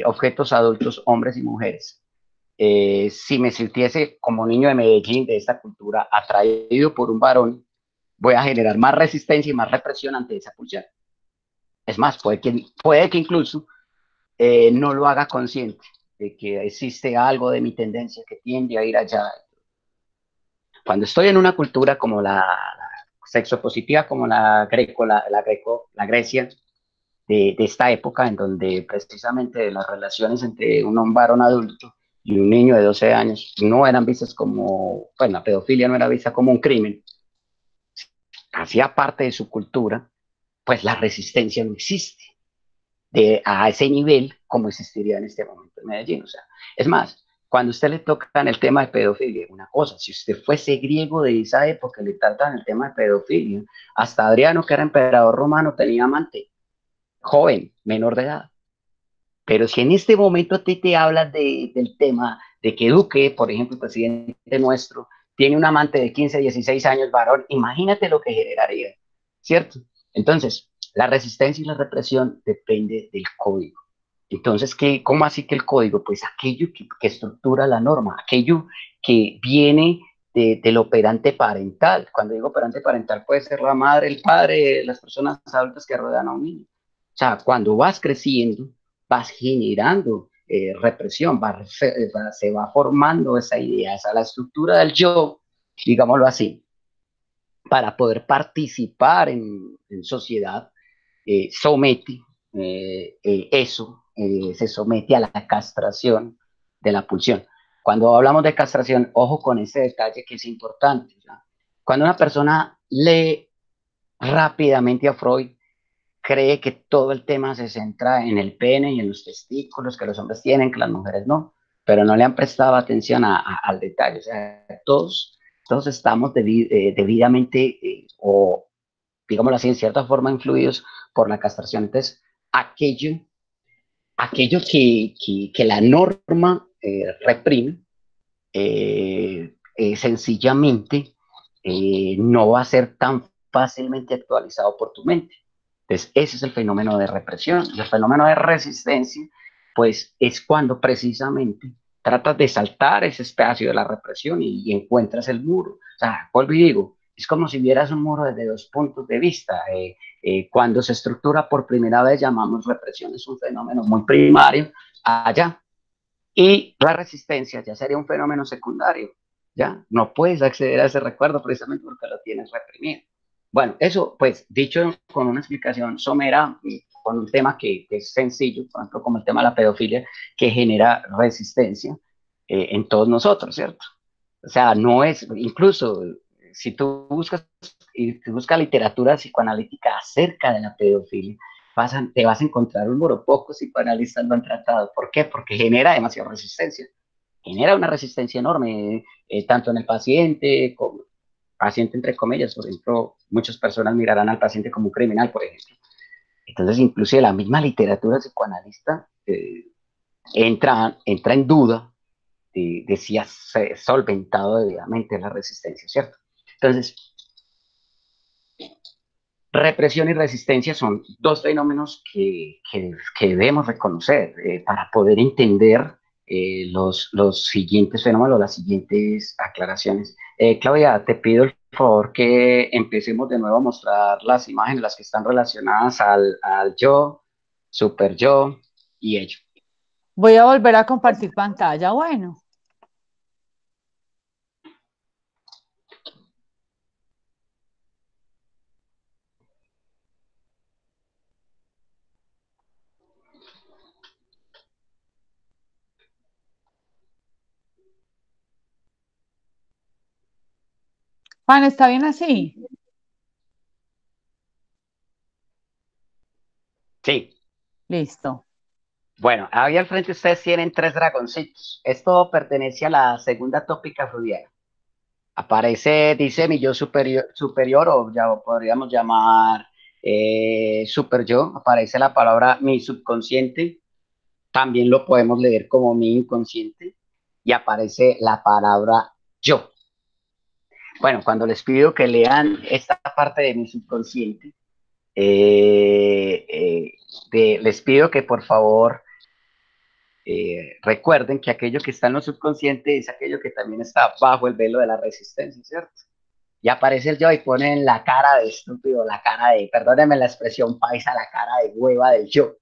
objetos adultos, hombres y mujeres, si me sintiese como niño de Medellín, de esta cultura, atraído por un varón, voy a generar más resistencia y más represión ante esa pulsión. Es más, puede que incluso no lo haga consciente de que existe algo de mi tendencia que tiende a ir allá. Cuando estoy en una cultura como la sexopositiva, como la Grecia de esta época, en donde precisamente las relaciones entre un varón adulto y un niño de 12 años no eran vistas como, pues la pedofilia no era vista como un crimen, hacía parte de su cultura, pues la resistencia no existe a ese nivel como existiría en este momento en Medellín. O sea, es más, cuando usted le tocan el tema de pedofilia, una cosa, si usted fuese griego de esa época, le tratan el tema de pedofilia, hasta Adriano, que era emperador romano, tenía amante, joven, menor de edad. Pero si en este momento a ti te hablas del tema de que Duque, por ejemplo, el presidente nuestro, tiene un amante de 15, 16 años, varón, imagínate lo que generaría, ¿cierto? Entonces, la resistencia y la represión depende del código. Entonces, ¿cómo así que el código? Pues aquello que estructura la norma, aquello que viene del operante parental. Cuando digo operante parental, puede ser la madre, el padre, las personas adultas que rodean a un niño. O sea, cuando vas creciendo, vas generando represión, se va formando esa idea, esa la estructura del yo, digámoslo así, para poder participar en sociedad, somete eso, se somete a la castración de la pulsión. Cuando hablamos de castración, ojo con ese detalle que es importante, ¿ya? Cuando una persona lee rápidamente a Freud, cree que todo el tema se centra en el pene y en los testículos que los hombres tienen, que las mujeres no, pero no le han prestado atención al detalle. O sea, todos estamos debidamente o, digámoslo así, en cierta forma influidos por la castración. Entonces, aquello que la norma reprime, sencillamente no va a ser tan fácilmente actualizado por tu mente. Entonces, ese es el fenómeno de represión. Y el fenómeno de resistencia, pues, es cuando precisamente tratas de saltar ese espacio de la represión y encuentras el muro. O sea, vuelvo y digo, es como si vieras un muro desde dos puntos de vista. Cuando se estructura por primera vez, llamamos represión, es un fenómeno muy primario allá. Y la resistencia ya sería un fenómeno secundario. Ya no puedes acceder a ese recuerdo precisamente porque lo tienes reprimido. Bueno, eso, pues, dicho con una explicación somera, con un tema que es sencillo, por ejemplo, como el tema de la pedofilia, que genera resistencia en todos nosotros, ¿cierto? O sea, no es, incluso si tú buscas, y tú buscas literatura psicoanalítica acerca de la pedofilia, te vas a encontrar un muro. Pocos psicoanalistas lo han tratado. ¿Por qué? Porque genera demasiada resistencia. Genera una resistencia enorme, tanto en el paciente, como paciente entre comillas. Por ejemplo, muchas personas mirarán al paciente como un criminal, por ejemplo. Entonces, inclusive la misma literatura psicoanalista entra en duda de si has solventado debidamente la resistencia, ¿cierto? Entonces, represión y resistencia son dos fenómenos que debemos reconocer para poder entender los siguientes fenómenos, las siguientes aclaraciones. Claudia, te pido el favor que empecemos de nuevo a mostrar las imágenes, las que están relacionadas al yo, super yo y ello. Voy a volver a compartir pantalla. Bueno, Juan, ¿está bien así? Sí. Listo. Bueno, ahí al frente ustedes tienen tres dragoncitos. Esto pertenece a la segunda tópica freudiana. Aparece, dice mi yo superior, superior o ya podríamos llamar super yo. Aparece la palabra mi subconsciente. También lo podemos leer como mi inconsciente. Y aparece la palabra yo. Bueno, cuando les pido que lean esta parte de mi subconsciente, les pido que por favor recuerden que aquello que está en lo subconsciente es aquello que también está bajo el velo de la resistencia, ¿cierto? Y aparece el yo y ponen la cara de estúpido, la cara de, perdónenme la expresión paisa, la cara de hueva del yo,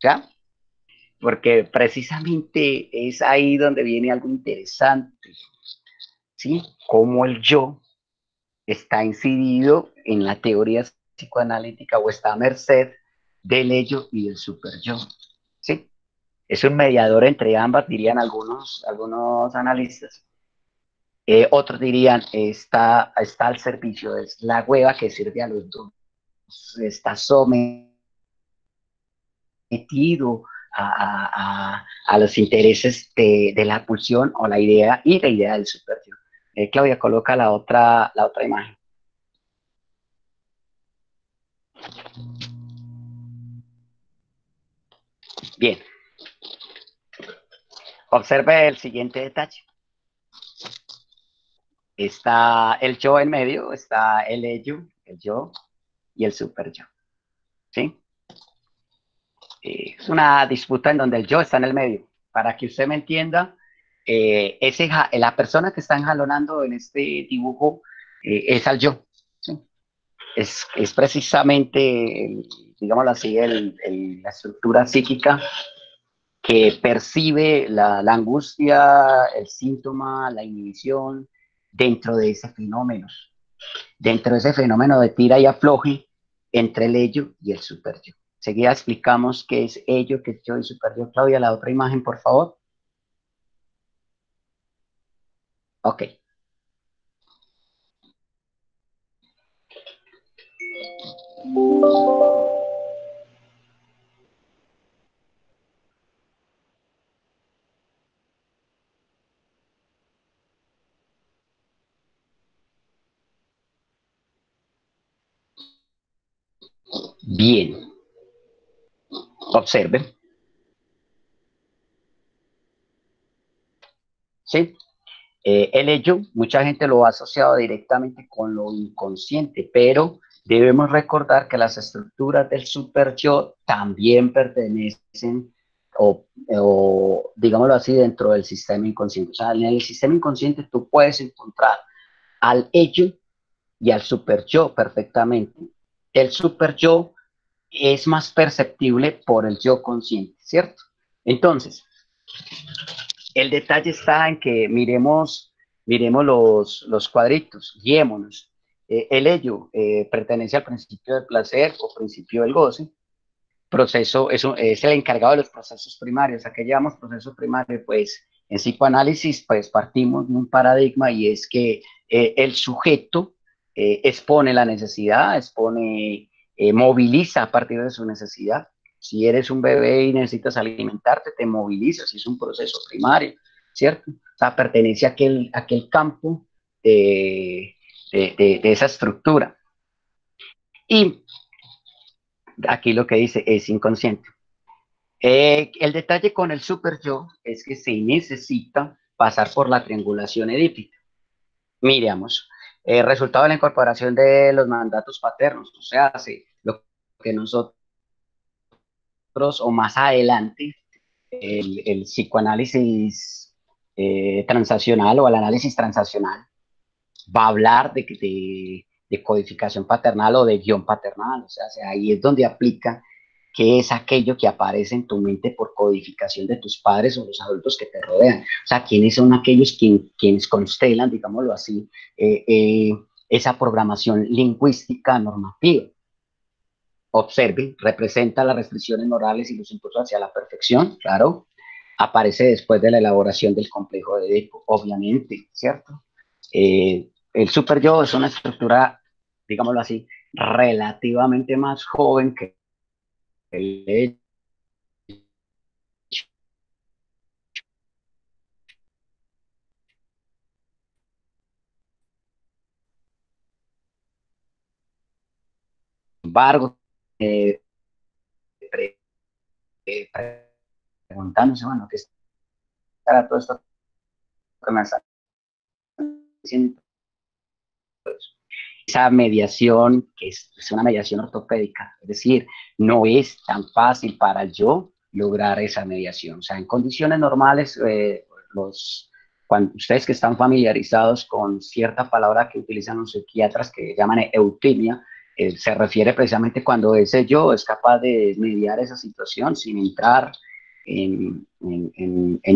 ¿ya? Porque precisamente es ahí donde viene algo interesante, ¿sí? Cómo el yo está incidido en la teoría psicoanalítica o está a merced del ello y del super yo, ¿sí? Es un mediador entre ambas, dirían algunos analistas. Otros dirían, está al servicio, es la hueva que sirve a los dos, está sometido a los intereses de la pulsión o la idea y la idea del superyo. Claudia, coloca la otra imagen. Bien, observe el siguiente detalle. Está el yo en medio, está el ello, el yo y el super yo. ¿Sí? Es una disputa en donde el yo está en el medio. Para que usted me entienda, la persona que está enjalonando en este dibujo es al yo. ¿Sí? Es precisamente, digámoslo así, la estructura psíquica que percibe la angustia, el síntoma, la inhibición dentro de ese fenómeno. Dentro de ese fenómeno de tira y afloje entre el ello y el super yo. Seguida explicamos qué es ello, qué es yo y super yo. Claudia, la otra imagen, por favor. Ok. Bien. Observen. ¿Sí? El ello, mucha gente lo ha asociado directamente con lo inconsciente, pero debemos recordar que las estructuras del super yo también pertenecen o digámoslo así, dentro del sistema inconsciente. O sea, en el sistema inconsciente tú puedes encontrar al ello y al super yo perfectamente. El super yo es más perceptible por el yo consciente, ¿cierto? Entonces, el detalle está en que miremos los cuadritos, guiémonos. El ello pertenece al principio del placer o principio del goce. Proceso es el encargado de los procesos primarios. ¿A qué llamamos proceso primario? Pues en psicoanálisis pues partimos de un paradigma y es que el sujeto expone la necesidad, moviliza a partir de su necesidad. Si eres un bebé y necesitas alimentarte, te movilizas, es un proceso primario, ¿cierto? O sea, pertenece a aquel campo de esa estructura. Y aquí lo que dice es inconsciente. El detalle con el super yo es que se necesita pasar por la triangulación edípica. Miramos, resultado de la incorporación de los mandatos paternos, o sea, lo que nosotros o más adelante el psicoanálisis transaccional o el análisis transaccional va a hablar de codificación paternal o de guión paternal, o sea, ahí es donde aplica qué es aquello que aparece en tu mente por codificación de tus padres o los adultos que te rodean. O sea, quiénes son aquellos quienes constelan, digámoslo así, esa programación lingüística normativa. Observe, representa las restricciones morales y los impulsos hacia la perfección, claro. Aparece después de la elaboración del complejo de Edipo, obviamente, ¿cierto? El super yo es una estructura, digámoslo así, relativamente más joven que el embargo, pre, preguntándose, bueno, ¿qué estará todo esto que me está diciendo? Esa mediación, que es una mediación ortopédica, es decir, no es tan fácil para yo lograr esa mediación. O sea, en condiciones normales, cuando ustedes que están familiarizados con cierta palabra que utilizan los psiquiatras que llaman eutimia, se refiere precisamente cuando ese yo es capaz de mediar esa situación sin entrar en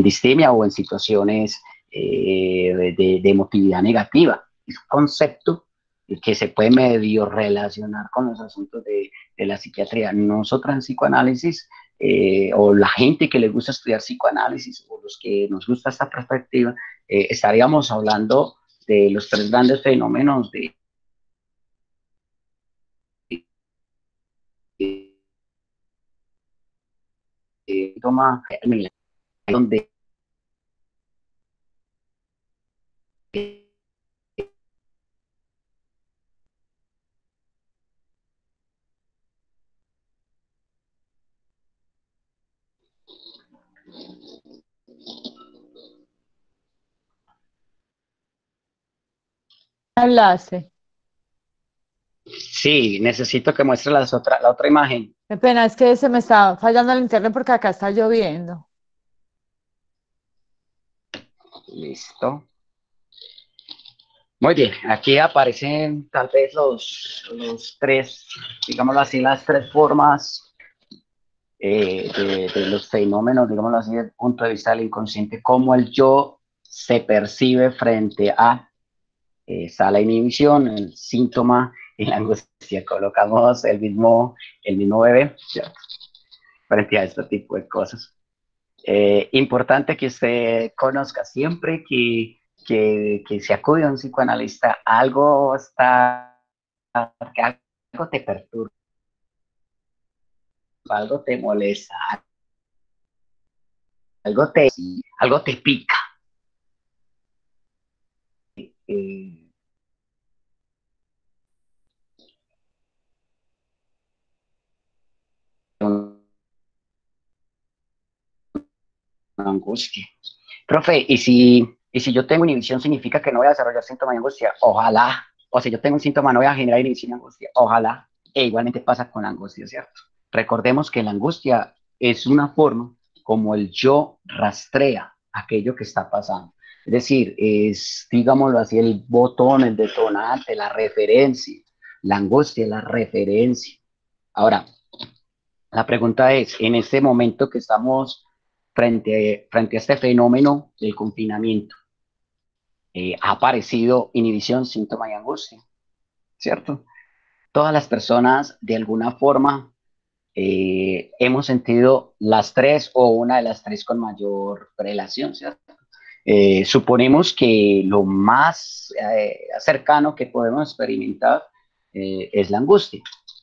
distimia o en situaciones de emotividad negativa. Es un concepto que se puede medio relacionar con los asuntos de la psiquiatría. Nosotros en psicoanálisis, o la gente que le gusta estudiar psicoanálisis, o los que nos gusta esta perspectiva, estaríamos hablando de los tres grandes fenómenos toma donde Enlace. sí, necesito que muestre la otra imagen. Qué pena, es que se me está fallando el internet porque acá está lloviendo. Listo. Muy bien, aquí aparecen tal vez los tres, digámoslo así, las tres formas de los fenómenos, digámoslo así, desde el punto de vista del inconsciente, cómo el yo se percibe frente a la inhibición, el síntoma y la angustia. Colocamos el mismo bebé, ¿cierto? Frente a este tipo de cosas. Importante que usted conozca siempre que se acude a un psicoanalista, algo está, que algo te perturba, algo te molesta, algo te pica. Eh, angustia. Profe, y si yo tengo inhibición, significa que no voy a desarrollar síntomas de angustia. Ojalá. O si yo tengo un síntoma, no voy a generar inhibición de angustia. Ojalá. E igualmente pasa con la angustia, ¿cierto? Recordemos que la angustia es una forma como el yo rastrea aquello que está pasando. Es decir, es, digámoslo así, el botón, el detonante, la referencia. La angustia es la referencia. Ahora, la pregunta es, en este momento que estamos frente a este fenómeno del confinamiento, ha aparecido inhibición, síntoma y angustia, ¿cierto? Todas las personas, de alguna forma, hemos sentido las tres o una de las tres con mayor relación, ¿cierto? Suponemos que lo más cercano que podemos experimentar es la angustia,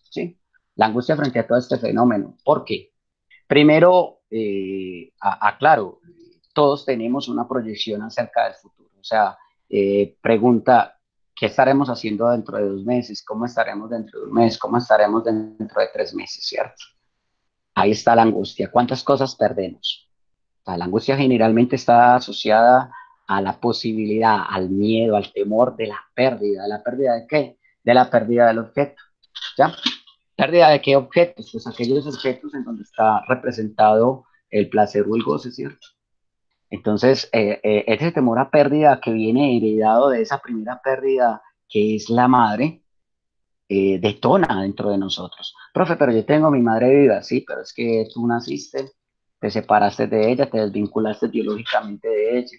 ¿sí? La angustia frente a todo este fenómeno. ¿Por qué? Primero, aclaro, todos tenemos una proyección acerca del futuro. O sea, pregunta, ¿qué estaremos haciendo dentro de 2 meses? ¿Cómo estaremos dentro de un mes? ¿Cómo estaremos dentro de 3 meses? ¿Cierto? Ahí está la angustia. ¿Cuántas cosas perdemos? O sea, la angustia generalmente está asociada a la posibilidad, al miedo, al temor de la pérdida. ¿La pérdida de qué? De la pérdida del objeto. ¿Ya? ¿Pérdida de qué objetos? Pues aquellos objetos en donde está representado el placer o el goce, ¿cierto? Entonces, ese temor a pérdida que viene heredado de esa primera pérdida que es la madre, detona dentro de nosotros. Profe, pero yo tengo mi madre viva, sí, pero es que tú naciste, te separaste de ella, te desvinculaste biológicamente de ella.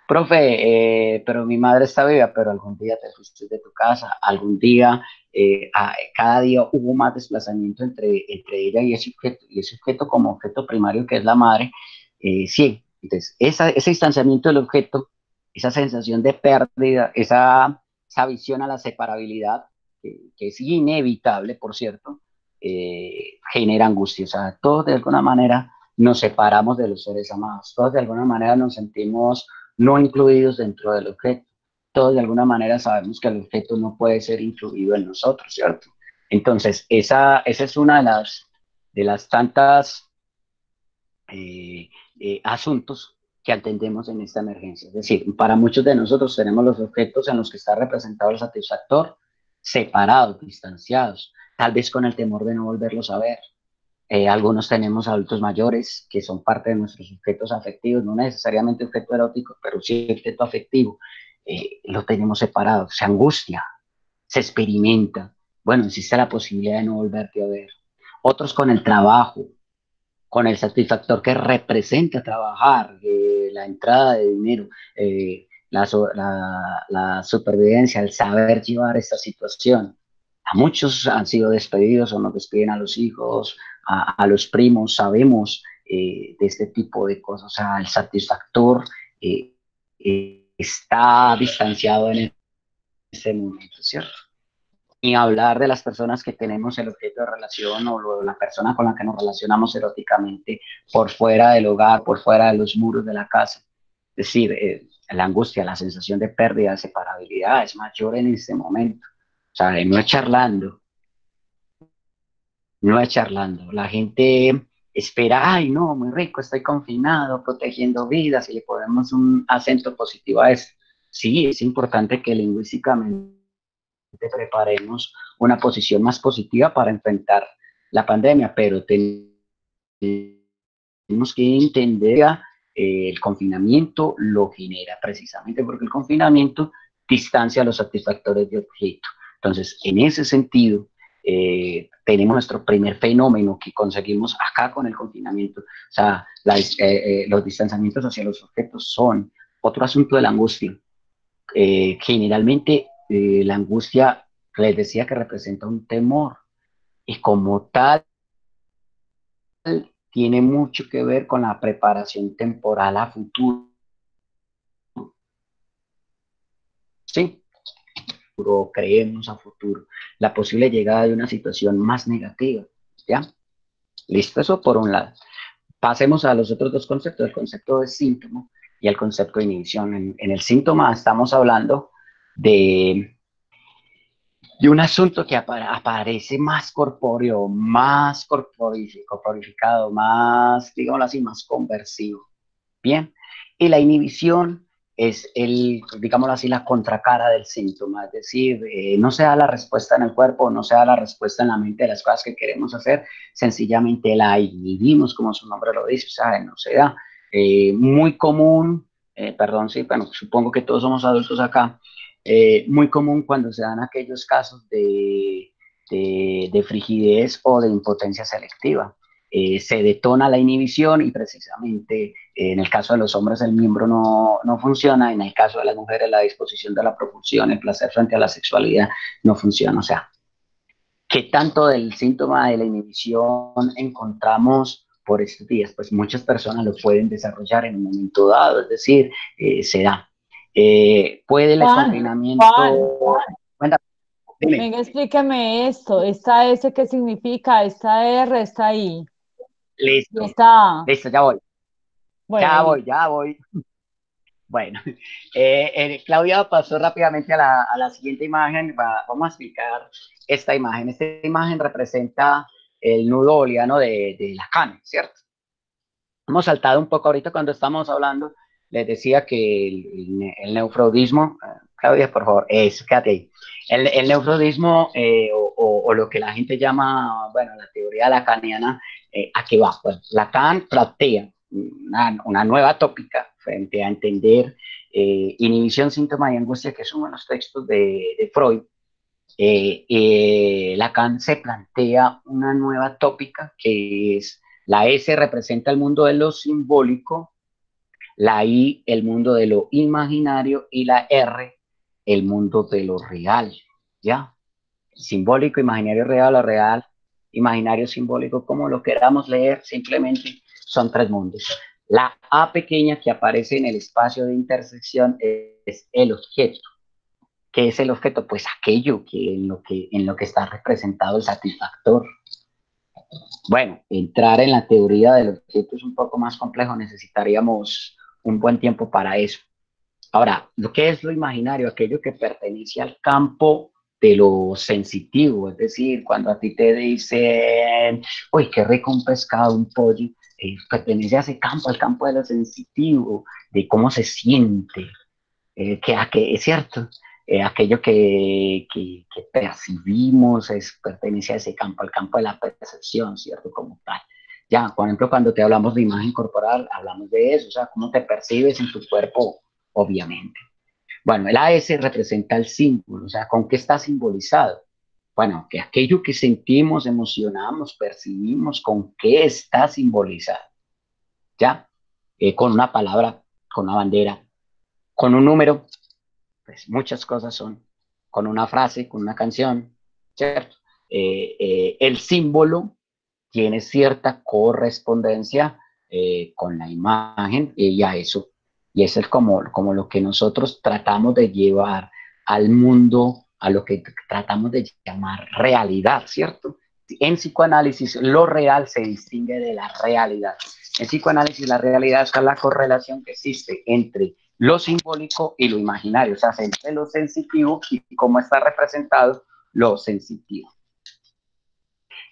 Profe, pero mi madre está viva, pero algún día te fuiste de tu casa, algún día, cada día hubo más desplazamiento entre ella y ese objeto como objeto primario que es la madre, sí. Entonces, ese distanciamiento del objeto, esa sensación de pérdida, esa visión a la separabilidad, que es inevitable, por cierto, genera angustia. O sea, todos de alguna manera nos separamos de los seres amados, todos de alguna manera nos sentimos no incluidos dentro del objeto. Todos de alguna manera sabemos que el objeto no puede ser incluido en nosotros, ¿cierto? Entonces, esa es una de las tantas eh, asuntos que atendemos en esta emergencia. Es decir, para muchos de nosotros tenemos los objetos en los que está representado el satisfactor separados, distanciados, tal vez con el temor de no volverlos a ver. Algunos tenemos adultos mayores que son parte de nuestros objetos afectivos, no necesariamente objeto erótico, pero sí objeto afectivo. Lo tenemos separado, se angustia, se experimenta. Bueno, existe la posibilidad de no volverte a ver. Otros con el trabajo, con el satisfactor que representa trabajar, la entrada de dinero, la supervivencia, el saber llevar esta situación. A muchos han sido despedidos o nos despiden a los hijos, a los primos, sabemos de este tipo de cosas. O sea, el satisfactor está distanciado en este momento, ¿cierto? Ni hablar de las personas que tenemos el objeto de relación o la persona con la que nos relacionamos eróticamente por fuera del hogar, por fuera de los muros de la casa. Es decir, la angustia, la sensación de pérdida, de separabilidad es mayor en este momento. O sea, no es charlando, no es charlando. La gente espera, ay, no, muy rico, estoy confinado, protegiendo vidas, y le ponemos un acento positivo a eso. Sí, es importante que lingüísticamente preparemos una posición más positiva para enfrentar la pandemia, pero tenemos que entender que el confinamiento lo genera precisamente porque el confinamiento distancia a los satisfactores de objeto. Entonces, en ese sentido, tenemos nuestro primer fenómeno que conseguimos acá con el confinamiento. O sea, los distanciamientos hacia los objetos son otro asunto de la angustia. Generalmente la angustia, les decía que representa un temor y como tal tiene mucho que ver con la preparación temporal a futuro. Sí, creemos a futuro la posible llegada de una situación más negativa. ¿Ya? Listo, eso por un lado. Pasemos a los otros dos conceptos, el concepto de síntoma y el concepto de inhibición. En el síntoma estamos hablando de un asunto que aparece más corpóreo, más corporificado, más, digámoslo así, más conversivo. Bien, y la inhibición es digámoslo así, la contracara del síntoma, es decir, no se da la respuesta en el cuerpo, no se da la respuesta en la mente de las cosas que queremos hacer, sencillamente la inhibimos, como su nombre lo dice, o sea, no se da. Muy común, perdón, sí, bueno, supongo que todos somos adultos acá, muy común cuando se dan aquellos casos de frigidez o de impotencia selectiva. Se detona la inhibición y precisamente en el caso de los hombres el miembro no funciona, en el caso de las mujeres la disposición de la propulsión, el placer frente a la sexualidad no funciona. O sea, ¿qué tanto del síntoma de la inhibición encontramos por estos días? Pues muchas personas lo pueden desarrollar en un momento dado, es decir, se da. ¿Puede el Juan, confinamiento? Cuéntame, dime. venga, explíqueme esto. ¿Esta S qué significa? ¿Esta R está ahí? ¿Y Listo, esta A? listo, ya voy, Bueno, ya ahí. voy, ya voy. Bueno, Claudia pasó rápidamente a la siguiente imagen. Vamos a explicar esta imagen. Esta imagen representa el nudo boliviano de Lacan, ¿cierto? Hemos saltado un poco ahorita cuando estamos hablando. Les decía que el neufrodismo, Claudia, por favor, quédate ahí. El neufrodismo o lo que la gente llama, bueno, la teoría lacaniana, ¿a qué va? Pues Lacan plantea una nueva tópica frente a entender inhibición, síntoma y angustia, que son los textos de Freud. Lacan se plantea una nueva tópica que es la S representa el mundo de lo simbólico, la I el mundo de lo imaginario y la R el mundo de lo real, ¿ya? Simbólico, imaginario, real o real, imaginario, simbólico, como lo queramos leer, simplemente son tres mundos. La A pequeña que aparece en el espacio de intersección es el objeto. ¿Qué es el objeto? Pues aquello en lo que está representado el satisfactor. Bueno, entrar en la teoría del objeto es un poco más complejo, necesitaríamos un buen tiempo para eso. Ahora, ¿qué es lo imaginario? Aquello que pertenece al campo de lo sensitivo, es decir, cuando a ti te dicen, uy, qué rico un pescado, un pollo, pertenece a ese campo, al campo de lo sensitivo, de cómo se siente, que es cierto, aquello que percibimos pertenece a ese campo, al campo de la percepción, ¿cierto? Como tal. Ya, por ejemplo, cuando te hablamos de imagen corporal, hablamos de eso, o sea, cómo te percibes en tu cuerpo, obviamente. Bueno, el AS representa el símbolo, o sea, ¿con qué está simbolizado? Bueno, que aquello que sentimos, emocionamos, percibimos, ¿con qué está simbolizado? ¿Ya? Con una palabra, con una bandera, con un número, pues muchas cosas son con una frase, con una canción, ¿cierto? El símbolo tiene cierta correspondencia con la imagen y a eso, y eso es como lo que nosotros tratamos de llevar al mundo, a lo que tratamos de llamar realidad, ¿cierto? En psicoanálisis lo real se distingue de la realidad. En psicoanálisis la realidad es la correlación que existe entre lo simbólico y lo imaginario, o sea, entre lo sensitivo y cómo está representado lo sensitivo.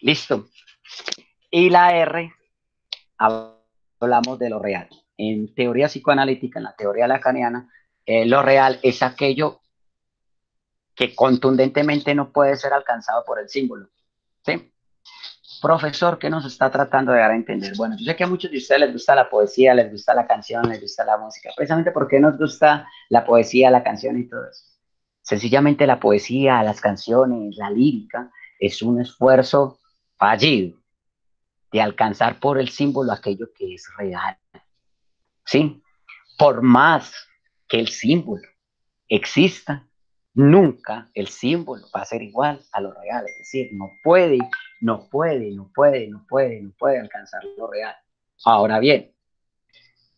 Listo. Y la R, hablamos de lo real. En teoría psicoanalítica, en la teoría lacaniana, lo real es aquello que contundentemente no puede ser alcanzado por el símbolo. ¿Sí? Profesor, ¿qué nos está tratando de dar a entender? Bueno, yo sé que a muchos de ustedes les gusta la poesía, les gusta la canción, les gusta la música. Precisamente porque nos gusta la poesía, la canción y todo eso. Sencillamente la poesía, las canciones, la lírica es un esfuerzo fallido de alcanzar por el símbolo aquello que es real. ¿Sí? Por más que el símbolo exista, nunca el símbolo va a ser igual a lo real. Es decir, no puede alcanzar lo real. Ahora bien,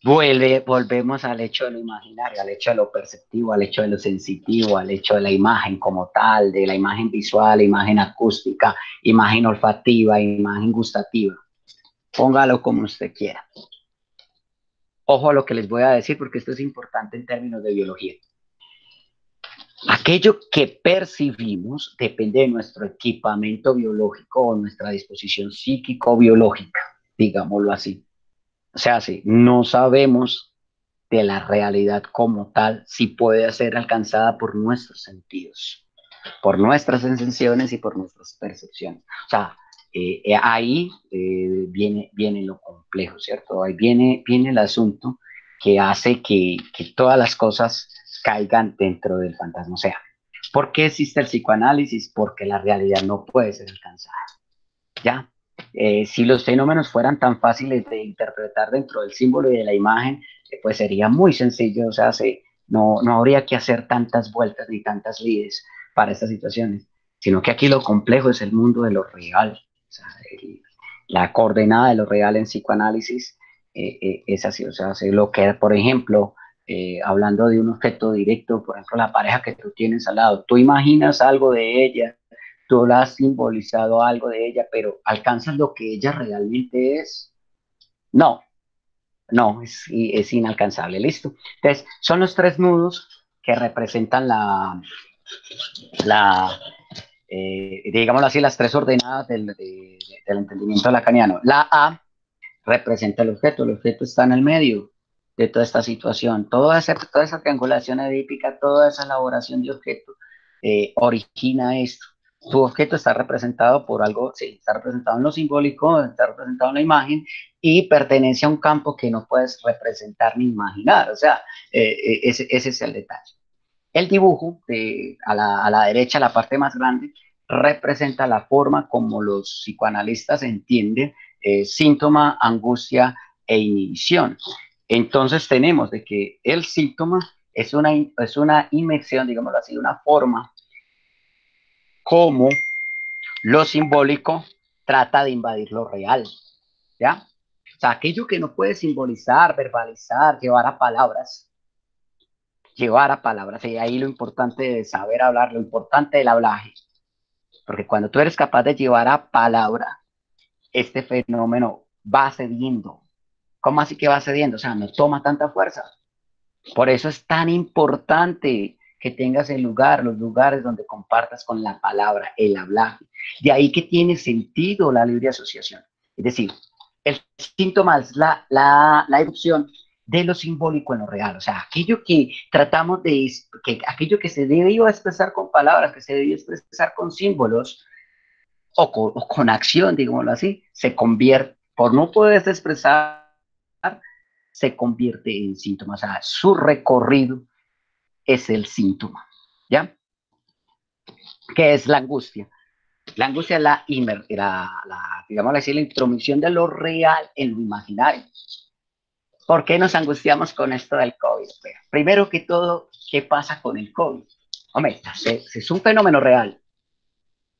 volvemos al hecho de lo imaginario, al hecho de lo perceptivo, al hecho de lo sensitivo, al hecho de la imagen como tal, de la imagen visual, imagen acústica, imagen olfativa, imagen gustativa. Póngalo como usted quiera. Ojo a lo que les voy a decir porque esto es importante en términos de biología. Aquello que percibimos depende de nuestro equipamiento biológico o nuestra disposición psíquico-biológica, digámoslo así. O sea, sí, no sabemos de la realidad como tal sí puede ser alcanzada por nuestros sentidos, por nuestras sensaciones y por nuestras percepciones. O sea, ahí viene lo complejo, ¿cierto? Ahí viene el asunto que hace que todas las cosas caigan dentro del fantasma. O sea, ¿por qué existe el psicoanálisis? Porque la realidad no puede ser alcanzada. ¿Ya? Si los fenómenos fueran tan fáciles de interpretar dentro del símbolo y de la imagen, pues sería muy sencillo, o sea, no habría que hacer tantas vueltas ni tantas lides para estas situaciones, sino que aquí lo complejo es el mundo de lo real, o sea, la coordenada de lo real en psicoanálisis es así, o sea, lo que, por ejemplo, hablando de un objeto directo, por ejemplo, la pareja que tú tienes al lado, tú imaginas algo de ella, tú la has simbolizado algo de ella, pero ¿alcanzas lo que ella realmente es? No, no, es inalcanzable, listo. Entonces, son los tres nudos que representan la digámoslo así, las tres ordenadas del entendimiento lacaniano. La A representa el objeto está en el medio de toda esta situación, toda esa triangulación edípica, toda esa elaboración de objeto origina esto. Tu objeto está representado por algo, sí, está representado en lo simbólico, está representado en la imagen y pertenece a un campo que no puedes representar ni imaginar. O sea, ese es el detalle. El dibujo a la derecha, la parte más grande, representa la forma como los psicoanalistas entienden síntoma, angustia e inhibición. Entonces tenemos de que el síntoma es una inmersión, digámoslo así, una forma como lo simbólico trata de invadir lo real, ¿ya? O sea, aquello que no puede simbolizar, verbalizar, llevar a palabras, y ahí lo importante de saber hablar, lo importante del hablaje, porque cuando tú eres capaz de llevar a palabra, este fenómeno va cediendo. ¿Cómo así que va cediendo? O sea, no toma tanta fuerza. Por eso es tan importante que tengas el lugar, los lugares donde compartas con la palabra, el hablaje. De ahí que tiene sentido la libre asociación. Es decir, el síntoma es la erupción de lo simbólico en lo real. O sea, aquello que tratamos aquello que se debió expresar con palabras, que se debió expresar con símbolos o con acción, digámoslo así, se convierte, por no poder expresar, se convierte en síntoma. O sea, su recorrido es el síntoma, ¿ya? ¿Qué es la angustia? La angustia es digamos así, la intromisión de lo real en lo imaginario. ¿Por qué nos angustiamos con esto del COVID? Primero que todo, ¿qué pasa con el COVID? Hombre, es un fenómeno real.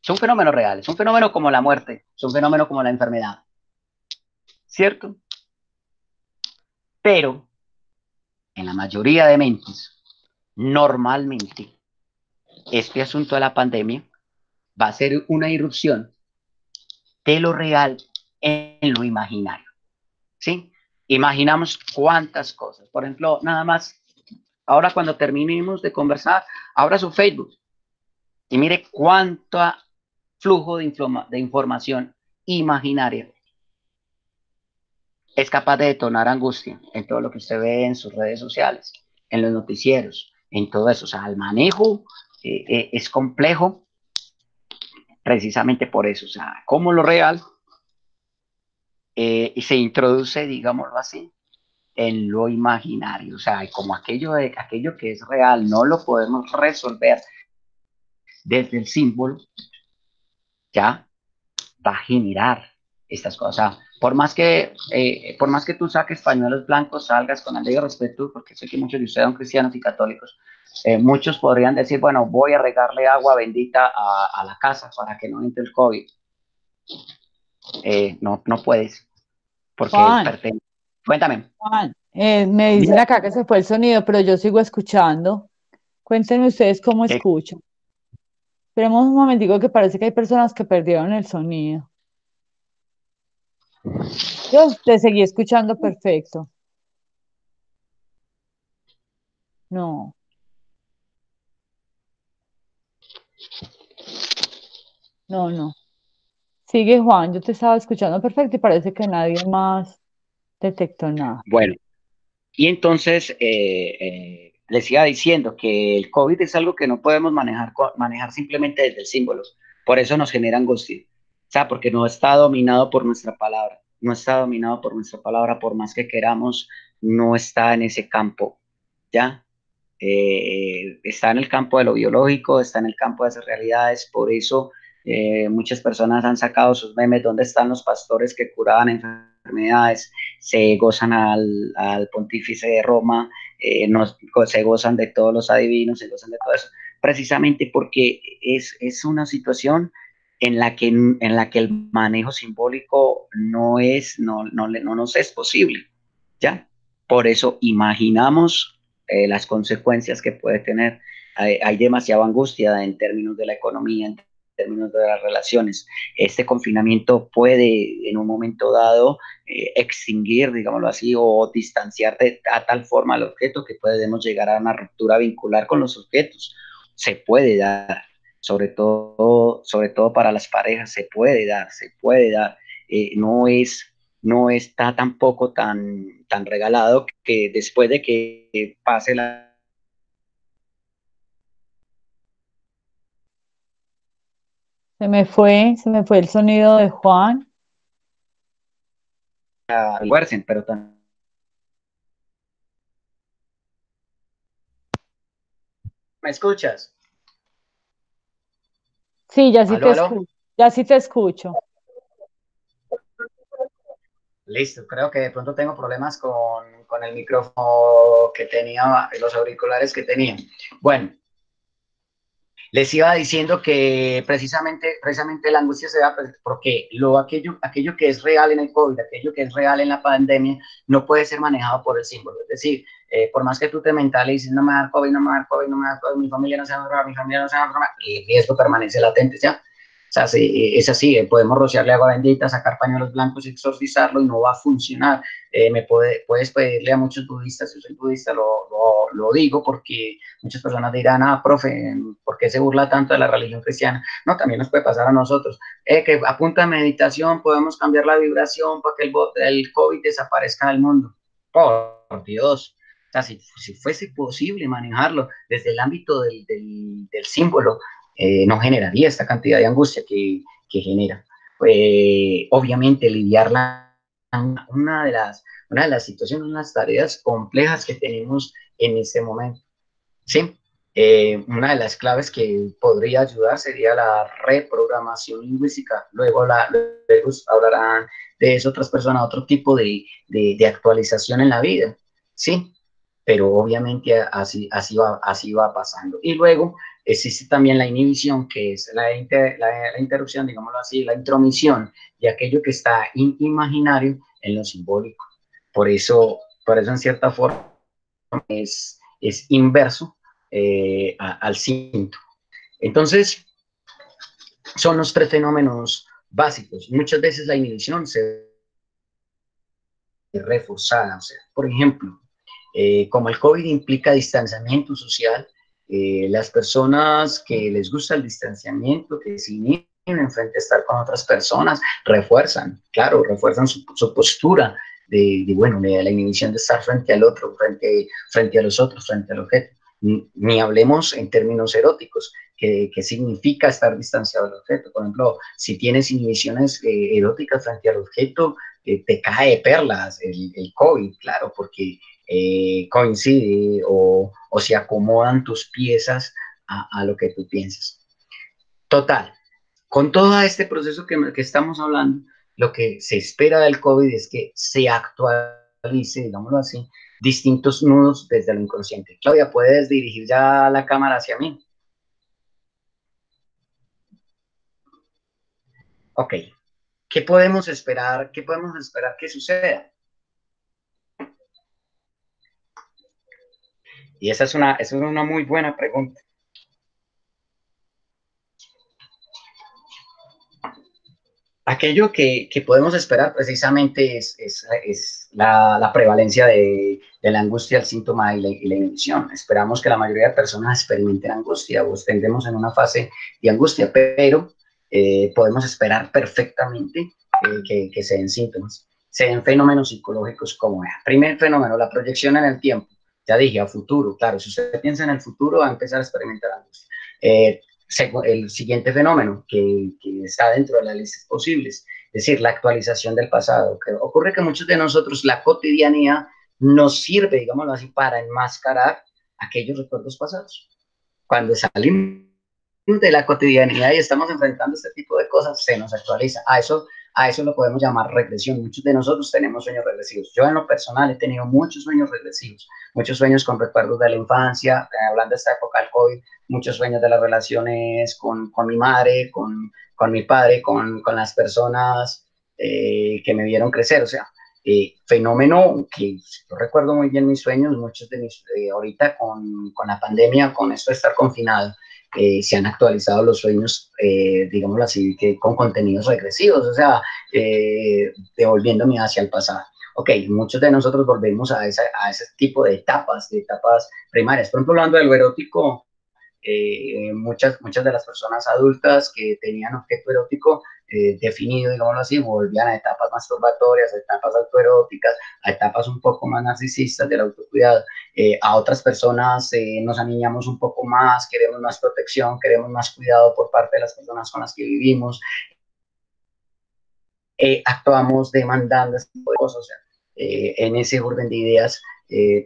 Es un fenómeno real. Es un fenómeno como la muerte. Es un fenómeno como la enfermedad. ¿Cierto? Pero en la mayoría de mentes, normalmente, este asunto de la pandemia va a ser una irrupción de lo real en lo imaginario. ¿Sí? Imaginamos cuántas cosas. Por ejemplo, nada más, ahora cuando terminemos de conversar, abra su Facebook y mire cuánto flujo de información imaginaria es capaz de detonar angustia en todo lo que usted ve en sus redes sociales, en los noticieros, en todo eso. O sea, el manejo es complejo precisamente por eso. O sea, como lo real y se introduce, digámoslo así, en lo imaginario. O sea, como aquello que es real no lo podemos resolver desde el símbolo, ya va a generar estas cosas. Por más que tú saques pañuelos blancos, salgas con el debido respeto, porque sé que muchos de ustedes son cristianos y católicos, muchos podrían decir, bueno, voy a regarle agua bendita a la casa para que no entre el COVID. No puedes, porque Juan, pertenece. Cuéntame. Juan, me dicen Dime. acá que se fue el sonido, pero yo sigo escuchando. Cuéntenme ustedes cómo escuchan. Esperemos un momentico que parece que hay personas que perdieron el sonido. Yo te seguí escuchando perfecto. No, no. Sigue Juan, yo te estaba escuchando perfecto y parece que nadie más detectó nada. Bueno, Y entonces les iba diciendo que el COVID es algo que no podemos manejar simplemente desde el símbolo. Por eso nos genera angustia. O sea, porque no está dominado por nuestra palabra. No está dominado por nuestra palabra, por más que queramos, no está en ese campo. ¿Ya? Está en el campo de lo biológico, está en el campo de esas realidades. Por eso muchas personas han sacado sus memes, ¿dónde están los pastores que curaban enfermedades? Se gozan al pontífice de Roma, se gozan de todos los adivinos, se gozan de todo eso, precisamente porque es una situación en la que el manejo simbólico no nos es posible, ¿ya? Por eso imaginamos las consecuencias que puede tener. Hay demasiada angustia en términos de la economía, en términos de las relaciones. Este confinamiento puede en un momento dado extinguir, digámoslo así, o distanciar a tal forma al objeto que podemos llegar a una ruptura vincular con los objetos. Se puede dar, sobre todo para las parejas, se puede dar, se puede dar. No está tampoco tan regalado que después de que pase Se me fue el sonido de Juan. almuercen, pero ¿me escuchas? Sí, ya sí te Aló, aló. escucho. Ya sí te escucho. Listo, creo que de pronto tengo problemas con el micrófono que tenía, los auriculares que tenía. Bueno, les iba diciendo que precisamente la angustia se da porque aquello que es real en el COVID, aquello que es real en la pandemia, no puede ser manejado por el símbolo. Es decir, por más que tú te mentalices, no me da COVID, no me da COVID, no me da COVID, mi familia no se va a enfermar, mi familia no se va a enfermar, el riesgo permanece latente, ¿ya? O sea, sí, es así, podemos rociarle agua bendita, sacar pañuelos blancos y exorcizarlo y no va a funcionar. Puedes pedirle a muchos budistas, yo soy budista, lo digo porque muchas personas dirán, profe, ¿por qué se burla tanto de la religión cristiana? No, también nos puede pasar a nosotros. Que a punta de meditación podemos cambiar la vibración para que el COVID desaparezca del mundo. Por Dios. O sea, si fuese posible manejarlo desde el ámbito del símbolo, no generaría esta cantidad de angustia que genera. Obviamente, una de las, una de las situaciones, una de las tareas complejas que tenemos en este momento. Sí, una de las claves que podría ayudar sería la reprogramación lingüística. Luego hablarán de eso otras personas, otro tipo de actualización en la vida. Sí, pero obviamente así va pasando. Y luego existe también la inhibición, que es la interrupción, digámoslo así, la intromisión de aquello que está imaginario en lo simbólico. Por eso en cierta forma es inverso al cinto. Entonces, son los tres fenómenos básicos. Muchas veces la inhibición se ve reforzada. O sea, por ejemplo, como el COVID implica distanciamiento social, las personas que les gusta el distanciamiento, que se inhiben frente a estar con otras personas, refuerzan su postura bueno, de la inhibición de estar frente al otro, frente a los otros, frente al objeto. Ni hablemos en términos eróticos, que significa estar distanciado del objeto. Por ejemplo, si tienes inhibiciones eróticas frente al objeto, te cae perlas el COVID, claro, porque coincide o se acomodan tus piezas a lo que tú piensas. Total, con todo este proceso que estamos hablando, lo que se espera del COVID es que se actualice, digámoslo así, distintos nudos desde lo inconsciente. Claudia, ¿puedes dirigir ya la cámara hacia mí? Ok. ¿Qué podemos esperar? ¿Qué podemos esperar que suceda? Y esa es una muy buena pregunta. Aquello que podemos esperar precisamente es la prevalencia de la angustia, el síntoma y la inhibición. Esperamos que la mayoría de personas experimenten angustia o estemos en una fase de angustia, pero podemos esperar perfectamente que se den síntomas. se ven fenómenos psicológicos como el primer fenómeno, la proyección en el tiempo. Ya dije, a futuro, claro, si usted piensa en el futuro, va a empezar a experimentar angustia. El siguiente fenómeno que está dentro de las listas posibles, es decir, la actualización del pasado. Que ocurre que muchos de nosotros, la cotidianidad nos sirve, digámoslo así, para enmascarar aquellos recuerdos pasados. Cuando salimos de la cotidianidad y estamos enfrentando este tipo de cosas, se nos actualiza. A eso lo podemos llamar regresión. Muchos de nosotros tenemos sueños regresivos. Yo en lo personal he tenido muchos sueños regresivos, muchos sueños con recuerdos de la infancia, hablando de esta época del COVID, muchos sueños de las relaciones con mi madre, con mi padre, con las personas que me vieron crecer. O sea, fenómeno que yo recuerdo muy bien mis sueños, muchos de mis, ahorita con la pandemia, con esto de estar confinado, se han actualizado los sueños, digámoslo así, que con contenidos regresivos, o sea, devolviéndome hacia el pasado. Ok, muchos de nosotros volvemos a ese tipo de etapas primarias. Por ejemplo, hablando de lo erótico, muchas de las personas adultas que tenían objeto erótico definido, digámoslo así, volvían a etapas masturbatorias, a etapas autoeróticas, a etapas un poco más narcisistas del autocuidado. A otras personas nos aniñamos un poco más, queremos más protección, queremos más cuidado por parte de las personas con las que vivimos, actuamos demandando este tipo de cosas. O sea, en ese orden de ideas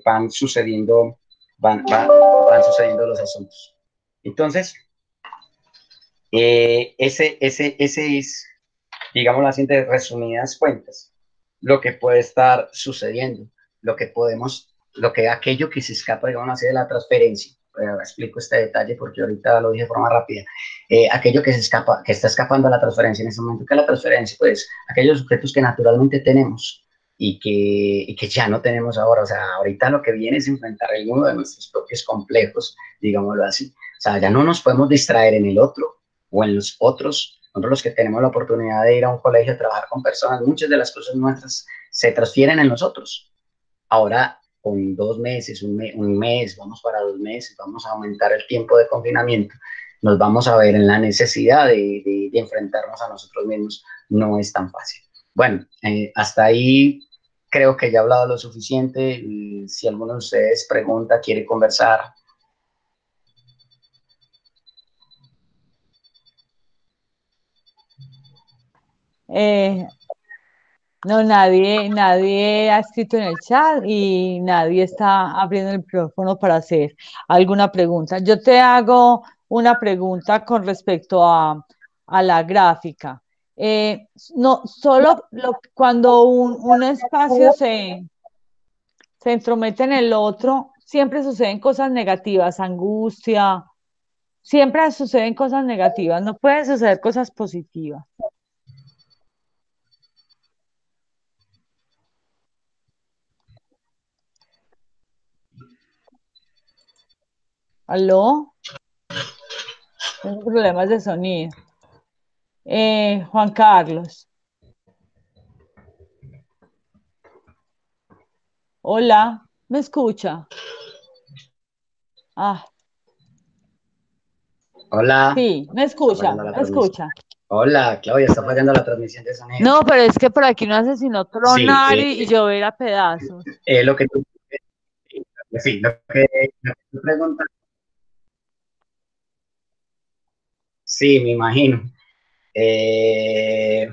van sucediendo los asuntos. Entonces, ese es, digamos así, de resumidas cuentas, lo que puede estar sucediendo, aquello que se escapa, digamos así, de la transferencia. Explico este detalle porque ahorita lo dije de forma rápida. Aquello que está escapando a la transferencia en ese momento, que la transferencia, pues, aquellos objetos que naturalmente tenemos y que ya no tenemos ahora. O sea, ahorita lo que viene es enfrentar alguno de nuestros propios complejos, digámoslo así. O sea, ya no nos podemos distraer en el otro o en los otros. Nosotros los que tenemos la oportunidad de ir a un colegio a trabajar con personas, muchas de las cosas nuestras se transfieren en nosotros. Ahora, con 2 meses, un mes, vamos para 2 meses, vamos a aumentar el tiempo de confinamiento, nos vamos a ver en la necesidad de enfrentarnos a nosotros mismos. No es tan fácil. Bueno, hasta ahí creo que ya he hablado lo suficiente. Si alguno de ustedes pregunta, quiere conversar. No, nadie ha escrito en el chat y nadie está abriendo el micrófono para hacer alguna pregunta. Yo te hago una pregunta con respecto a la gráfica. No, cuando un espacio se entromete en el otro, siempre suceden cosas negativas, angustia, siempre suceden cosas negativas, no pueden suceder cosas positivas. ¿Aló? Tengo problemas de sonido. Juan Carlos, hola, ¿me escucha? Ah, Hola, sí, me está escucha, fallando la me transmisión. escucha. Hola, Claudia, está fallando la transmisión de sonido. No, pero es que por aquí no hace sino Sí, tronar y llover a pedazos. lo que tú, sí, lo que tú preguntas, sí, me imagino. Eh,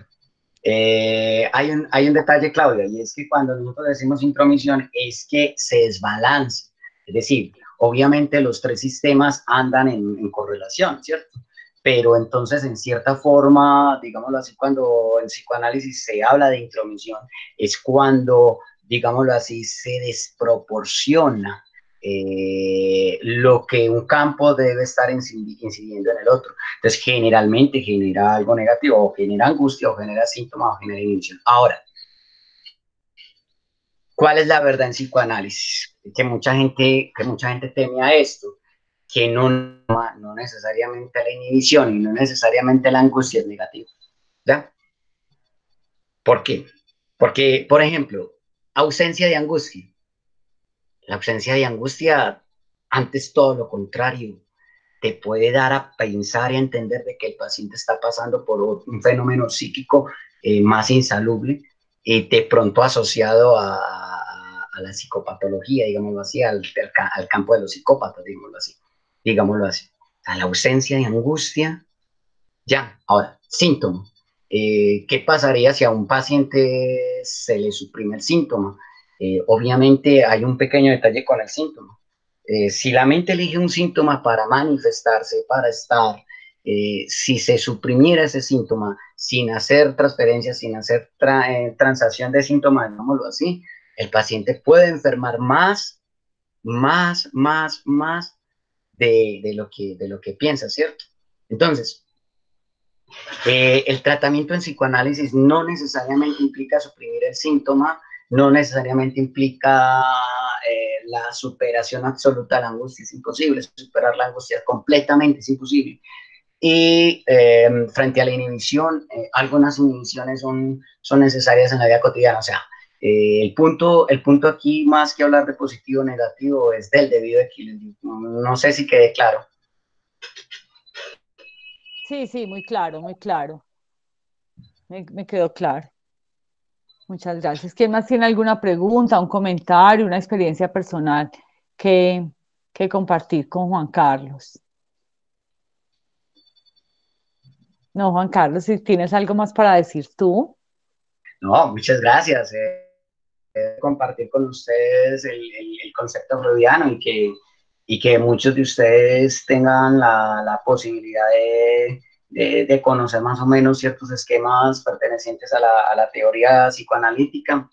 hay un detalle, Claudia, y es que cuando nosotros decimos intromisión es que se desbalance. Es decir, obviamente los tres sistemas andan en correlación, ¿cierto? Pero entonces, en cierta forma, digámoslo así, cuando en psicoanálisis se habla de intromisión, es cuando, digámoslo así, se desproporciona lo que un campo debe estar incidiendo en el otro. Entonces, generalmente genera algo negativo, o genera angustia, o genera síntomas, o genera inhibición. Ahora, ¿cuál es la verdad en psicoanálisis? Que mucha gente teme a esto, que no necesariamente la inhibición y no necesariamente la angustia es negativa. ¿Ya? ¿Por qué? Porque, por ejemplo, ausencia de angustia. La ausencia de angustia, antes todo lo contrario, te puede dar a pensar y a entender de que el paciente está pasando por un fenómeno psíquico más insalubre, de pronto asociado a la psicopatología, digámoslo así, al campo de los psicópatas, digámoslo así. A la ausencia de angustia, ya. Ahora, síntoma. ¿Qué pasaría si a un paciente se le suprime el síntoma? Obviamente hay un pequeño detalle con el síntoma. Si la mente elige un síntoma para manifestarse, para estar, si se suprimiera ese síntoma sin hacer transferencia, sin hacer transacción de síntomas, digámoslo así, el paciente puede enfermar más de lo que piensa, ¿cierto? Entonces, el tratamiento en psicoanálisis no necesariamente implica suprimir el síntoma, no necesariamente implica la superación absoluta de la angustia, es imposible superar la angustia completamente, es imposible. Y frente a la inhibición, algunas inhibiciones son necesarias en la vida cotidiana, o sea, el punto aquí, más que hablar de positivo o negativo, es del debido equilibrio. No sé si quede claro. Sí, sí, muy claro, muy claro. Me quedó claro. Muchas gracias. ¿Quién más tiene alguna pregunta, un comentario, una experiencia personal que, que compartir con Juan Carlos? No, Juan Carlos, si tienes algo más para decir tú. No, muchas gracias. Compartir con ustedes el concepto freudiano y que muchos de ustedes tengan la posibilidad de conocer más o menos ciertos esquemas pertenecientes a la teoría psicoanalítica.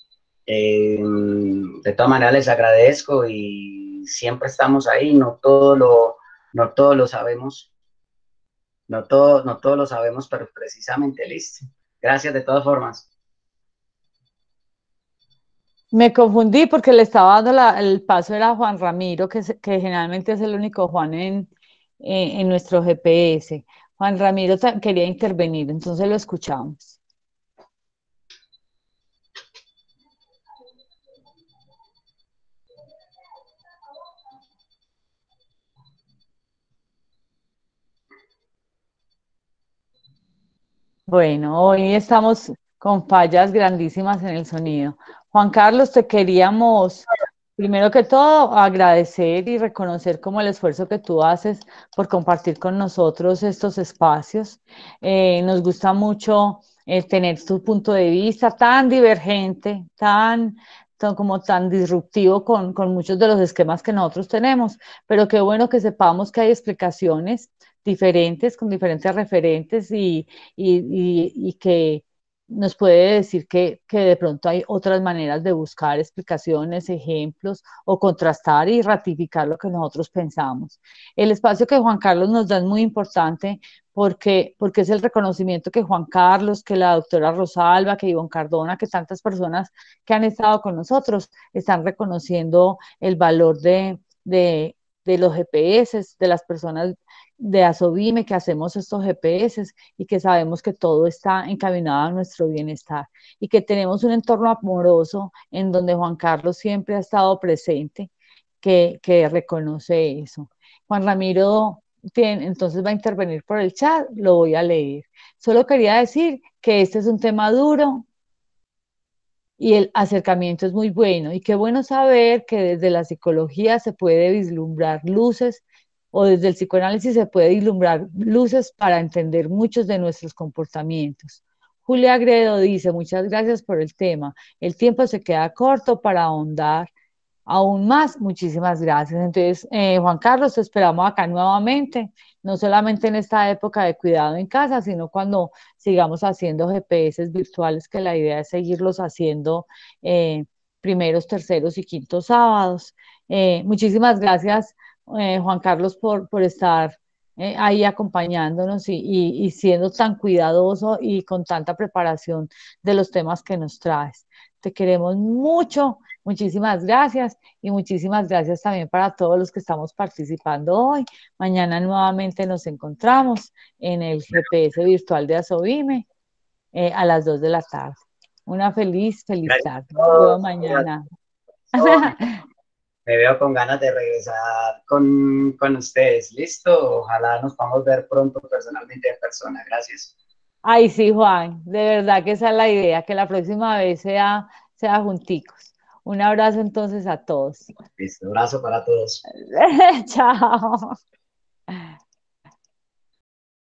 De todas maneras les agradezco y siempre estamos ahí, no todo lo sabemos, no todo lo sabemos, pero precisamente listo. Gracias de todas formas. Me confundí porque le estaba dando el paso era Juan Ramiro, que generalmente es el único Juan en nuestro GPS. Juan Ramiro quería intervenir, entonces lo escuchamos. Bueno, hoy estamos con fallas grandísimas en el sonido. Juan Carlos, te queríamos, primero que todo, agradecer y reconocer como el esfuerzo que tú haces por compartir con nosotros estos espacios. Nos gusta mucho tener tu punto de vista tan divergente, como tan disruptivo con muchos de los esquemas que nosotros tenemos, pero qué bueno que sepamos que hay explicaciones diferentes, con diferentes referentes y que nos puede decir que de pronto hay otras maneras de buscar explicaciones, ejemplos o contrastar y ratificar lo que nosotros pensamos. El espacio que Juan Carlos nos da es muy importante porque es el reconocimiento que Juan Carlos, que la doctora Rosalba, que Ivonne Cardona, que tantas personas que han estado con nosotros están reconociendo el valor de los GPS, de las personas de Asovime que hacemos estos GPS y que sabemos que todo está encaminado a nuestro bienestar y que tenemos un entorno amoroso en donde Juan Carlos siempre ha estado presente, que reconoce eso. Juan Ramiro entonces va a intervenir por el chat, lo voy a leer. Solo quería decir que este es un tema duro y el acercamiento es muy bueno. Y qué bueno saber que desde la psicología se puede vislumbrar luces o desde el psicoanálisis se puede vislumbrar luces para entender muchos de nuestros comportamientos. Julia Gredo dice, muchas gracias por el tema. El tiempo se queda corto para ahondar aún más. Muchísimas gracias. Entonces, Juan Carlos, te esperamos acá nuevamente, no solamente en esta época de cuidado en casa, sino cuando sigamos haciendo GPS virtuales, que la idea es seguirlos haciendo primeros, terceros y quintos sábados. Muchísimas gracias, Juan Carlos, por estar ahí acompañándonos y siendo tan cuidadoso y con tanta preparación de los temas que nos traes. Te queremos mucho. Muchísimas gracias y muchísimas gracias también para todos los que estamos participando hoy. Mañana nuevamente nos encontramos en el GPS virtual de Asovime a las 2 de la tarde. Una feliz Gracias tarde. a Nos vemos todos. mañana. Me veo con ganas de regresar con ustedes. Listo. Ojalá nos podamos ver pronto personalmente en persona. Gracias. Ay, sí, Juan, de verdad que esa es la idea, que la próxima vez sea junticos. Un abrazo entonces a todos. Listo, abrazo para todos. Chao.